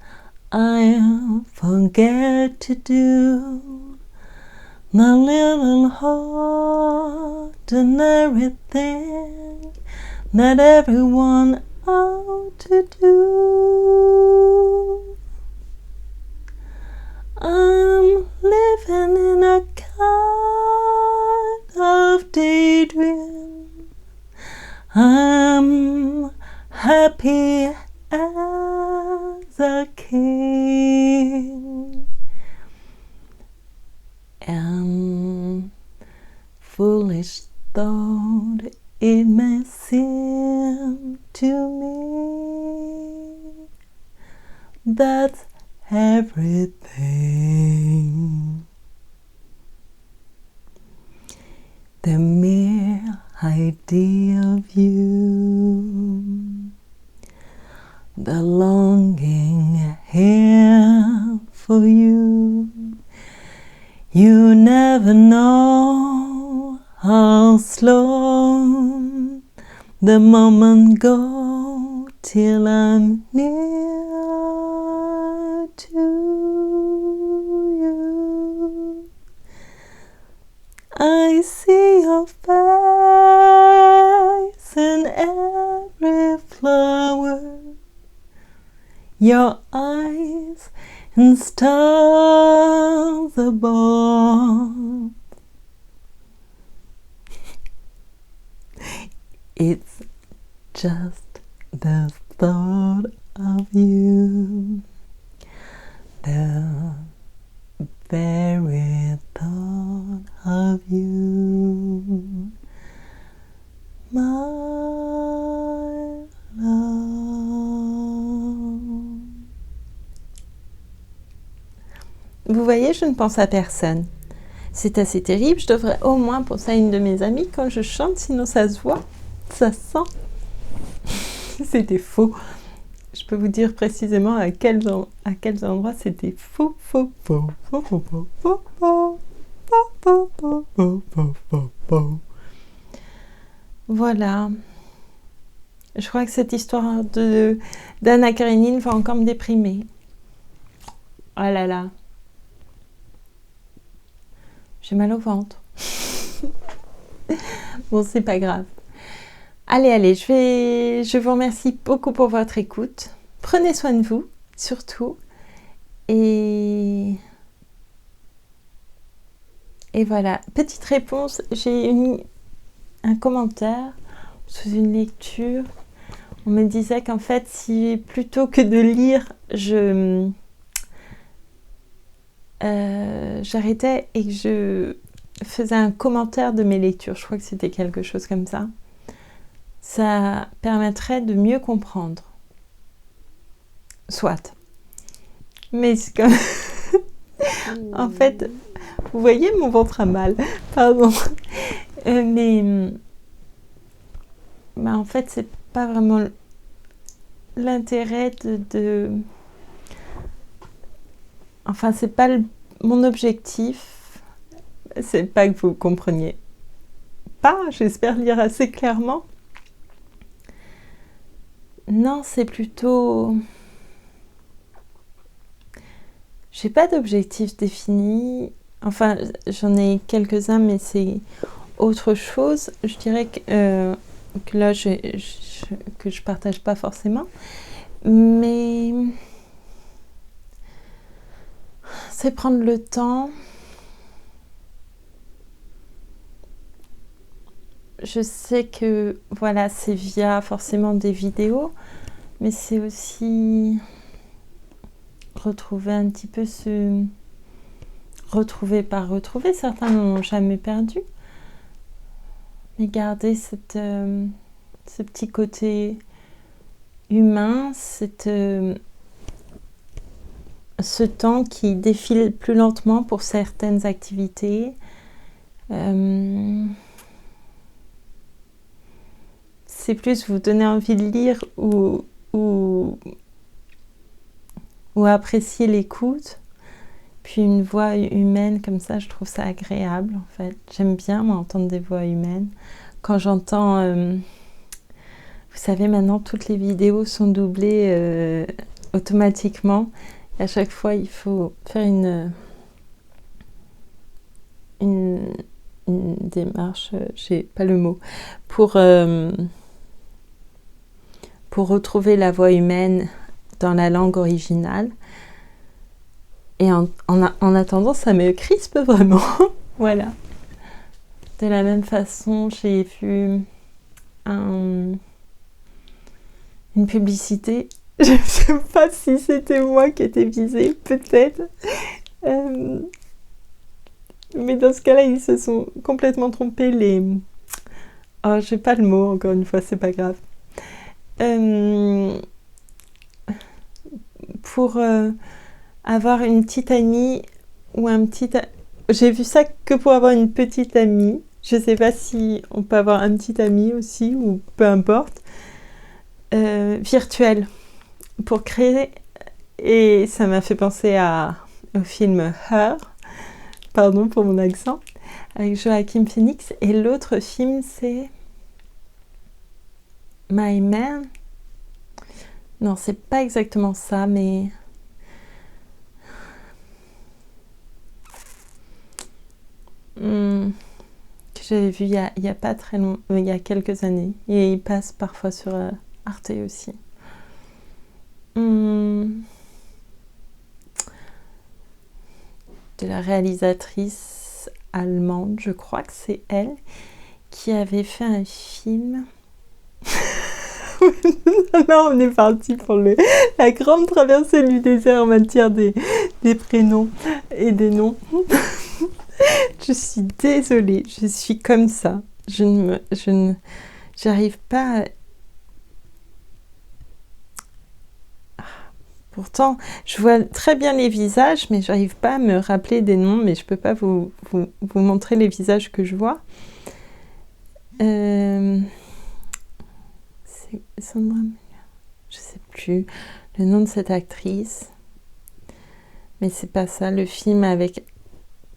Speaker 1: I forget to do the little ordinary thing that everyone ought to do. I'm living in a kind of daydream. I'm happy as a king. And foolish thought it may seem to me, that's everything. The mere idea of you, the longing here for you. You never know how slow the moment goes till I'm near to you. I see your face in every flower, your eyes and stars above. It's just the thought of you, the very thought of you, my love. Vous voyez, je ne pense à personne. C'est assez terrible, je devrais au moins penser à une de mes amies quand je chante, sinon ça se voit, ça se sent. C'était faux. Je peux vous dire précisément à quels endroits c'était faux. Voilà. Je crois que cette histoire d'Anna Karénine va encore me déprimer. Oh là là. J'ai mal au ventre. Bon, c'est pas grave. Allez, je vous remercie beaucoup pour votre écoute. Prenez soin de vous, surtout. Et voilà. Petite réponse, j'ai mis un commentaire sous une lecture. On me disait qu'en fait, si plutôt que de lire, j'arrêtais et que je faisais un commentaire de mes lectures. Je crois que c'était quelque chose comme ça. Ça permettrait de mieux comprendre. Soit. Mais c'est comme... En fait, vous voyez, mon ventre a mal. Pardon. Mais en fait, c'est pas vraiment l'intérêt de... Enfin, c'est pas mon objectif. C'est pas que vous compreniez pas, j'espère lire assez clairement. Non, c'est plutôt... J'ai pas d'objectif défini. Enfin, j'en ai quelques-uns, mais c'est autre chose. Je dirais que là, que je partage pas forcément. Mais c'est prendre le temps. Je sais que, voilà, c'est via forcément des vidéos, mais c'est aussi retrouver un petit peu retrouver, certains n'ont jamais perdu, mais garder ce petit côté humain, ce temps qui défile plus lentement pour certaines activités. C'est plus vous donner envie de lire ou apprécier l'écoute. Puis une voix humaine comme ça, je trouve ça agréable en fait. J'aime bien moi entendre des voix humaines. quand j'entends... vous savez, maintenant, toutes les vidéos sont doublées automatiquement. Et à chaque fois, il faut faire une démarche, j'ai pas le mot, pour retrouver la voix humaine dans la langue originale. Et en attendant, ça me crispe vraiment. Voilà. De la même façon, j'ai vu une publicité. Je ne sais pas si c'était moi qui étais visée, peut-être. Mais dans ce cas-là, ils se sont complètement trompés. Oh, j'ai pas le mot, encore une fois, c'est pas grave. Pour avoir une petite amie ou un petit... J'ai vu ça que pour avoir une petite amie. Je sais pas si on peut avoir un petit ami aussi, ou peu importe. Virtuel. Pour créer... Et ça m'a fait penser au film Her. Pardon pour mon accent. Avec Joaquin Phoenix. Et l'autre film, c'est... My Man. Non, c'est pas exactement ça, mais... que j'avais vu il y a pas très longtemps, il y a quelques années. Et il passe parfois sur Arte aussi. De la réalisatrice allemande, je crois que c'est elle, qui avait fait un film... Là, on est parti pour la grande traversée du désert en matière des prénoms et des noms. Je suis désolée, je suis comme ça. J'arrive pas Pourtant, je vois très bien les visages, mais j'arrive pas à me rappeler des noms, mais je peux pas vous montrer les visages que je vois. C'est Sandra Müller. Je sais plus le nom de cette actrice. Mais c'est pas ça, le film avec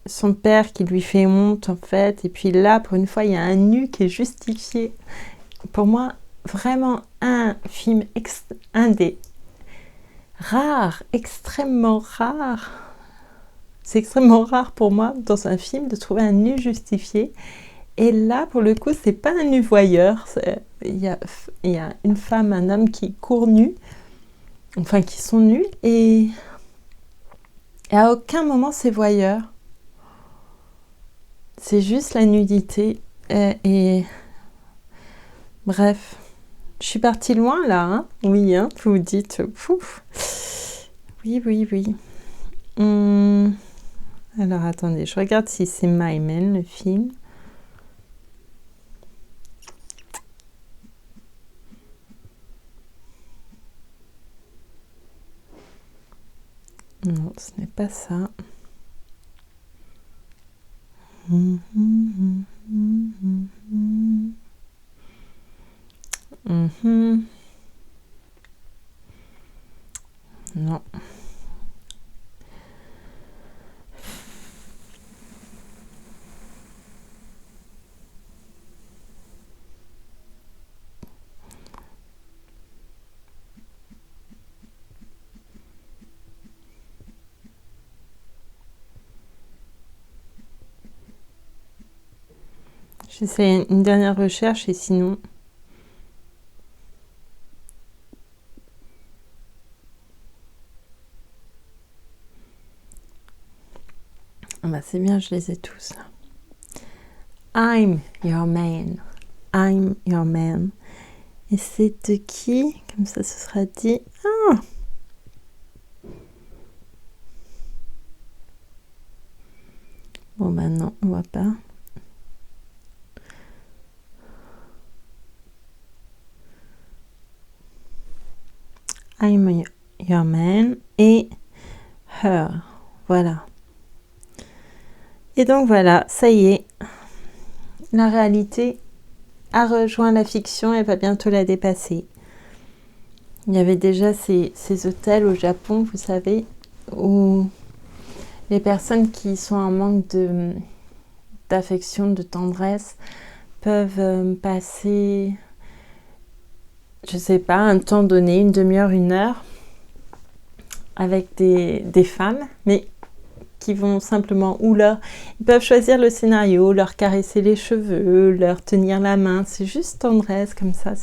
Speaker 1: son père qui lui fait honte en fait. Et puis là, pour une fois, il y a un nu qui est justifié. Pour moi, vraiment un film, un des rares, extrêmement rares. C'est extrêmement rare pour moi dans un film de trouver un nu justifié. Et là, pour le coup, c'est pas un nu voyeur. Il y a une femme, un homme qui court nu, enfin qui sont nus, et à aucun moment c'est voyeur. C'est juste la nudité. Et bref, je suis partie loin là, hein. Oui, hein, vous vous dites, pouf. Oui. Alors attendez, je regarde si c'est My Man, le film. Non, ce n'est pas ça. Non. J'essaie une dernière recherche et sinon... Ah bah c'est bien, je les ai tous là. I'm your man. I'm your man. Et c'est de qui? Comme ça, ce sera dit. Ah! Bon bah non, on voit pas. I'm your man et her. Voilà. Et donc voilà, ça y est. La réalité a rejoint la fiction et va bientôt la dépasser. Il y avait déjà ces hôtels au Japon, vous savez, où les personnes qui sont en manque d'affection, de tendresse, peuvent passer, je sais pas, un temps donné, une demi-heure, une heure, avec des femmes, mais qui vont simplement, ils peuvent choisir le scénario, leur caresser les cheveux, leur tenir la main, c'est juste tendresse comme ça,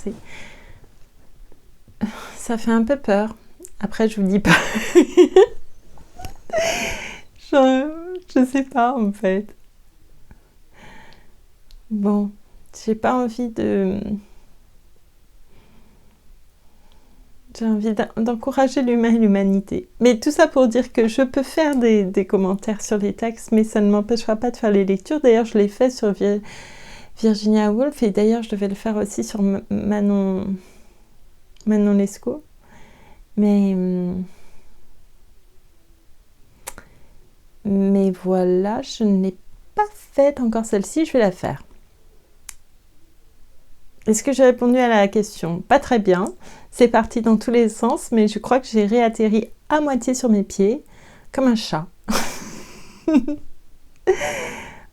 Speaker 1: ça fait un peu peur. Après, je vous dis pas, je sais pas en fait. Bon, j'ai pas envie de... J'ai envie d'encourager l'humain et l'humanité. Mais tout ça pour dire que je peux faire des commentaires sur les textes, mais ça ne m'empêchera pas de faire les lectures. D'ailleurs, je l'ai fait sur Virginia Woolf, et d'ailleurs, je devais le faire aussi sur Manon Lescaut. Mais voilà, je n'ai pas fait encore celle-ci, je vais la faire. Est-ce que j'ai répondu à la question? Pas très bien. C'est parti dans tous les sens, mais je crois que j'ai réatterri à moitié sur mes pieds, comme un chat.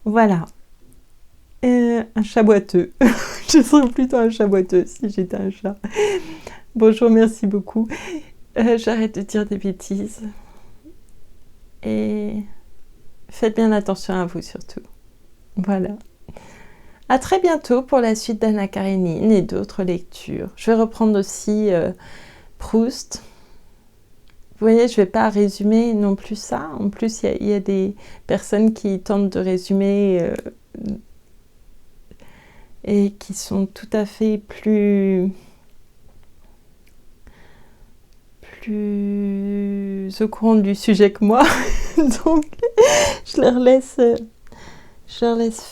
Speaker 1: Voilà. Un chat boiteux. Je serais plutôt un chat boiteux si j'étais un chat. Bonjour, merci beaucoup. J'arrête de dire des bêtises. Et faites bien attention à vous surtout. Voilà. À très bientôt pour la suite d'Anna Karénine et d'autres lectures. Je vais reprendre aussi Proust. Vous voyez, je ne vais pas résumer non plus ça. En plus, il y a des personnes qui tentent de résumer et qui sont tout à fait plus au courant du sujet que moi. Donc, je leur laisse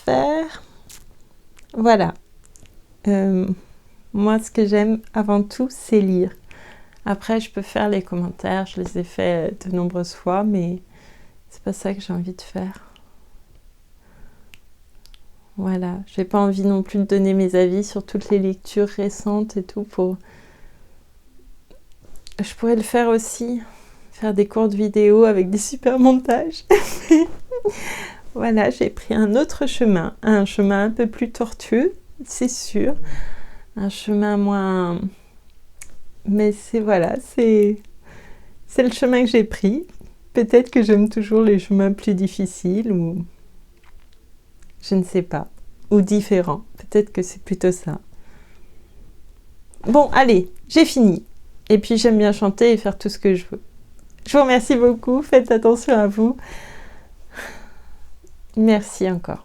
Speaker 1: faire. Voilà. Moi, ce que j'aime avant tout, c'est lire. Après, je peux faire les commentaires, je les ai faits de nombreuses fois, mais c'est pas ça que j'ai envie de faire. Voilà, j'ai pas envie non plus de donner mes avis sur toutes les lectures récentes et tout. Je pourrais le faire aussi, faire des courtes vidéos avec des super montages. Voilà, j'ai pris un autre chemin, un chemin un peu plus tortueux, c'est sûr, un chemin moins... Mais c'est le chemin que j'ai pris. Peut-être que j'aime toujours les chemins plus difficiles ou je ne sais pas, ou différents. Peut-être que c'est plutôt ça. Bon, allez, j'ai fini. Et puis j'aime bien chanter et faire tout ce que je veux. Je vous remercie beaucoup, faites attention à vous. Merci encore.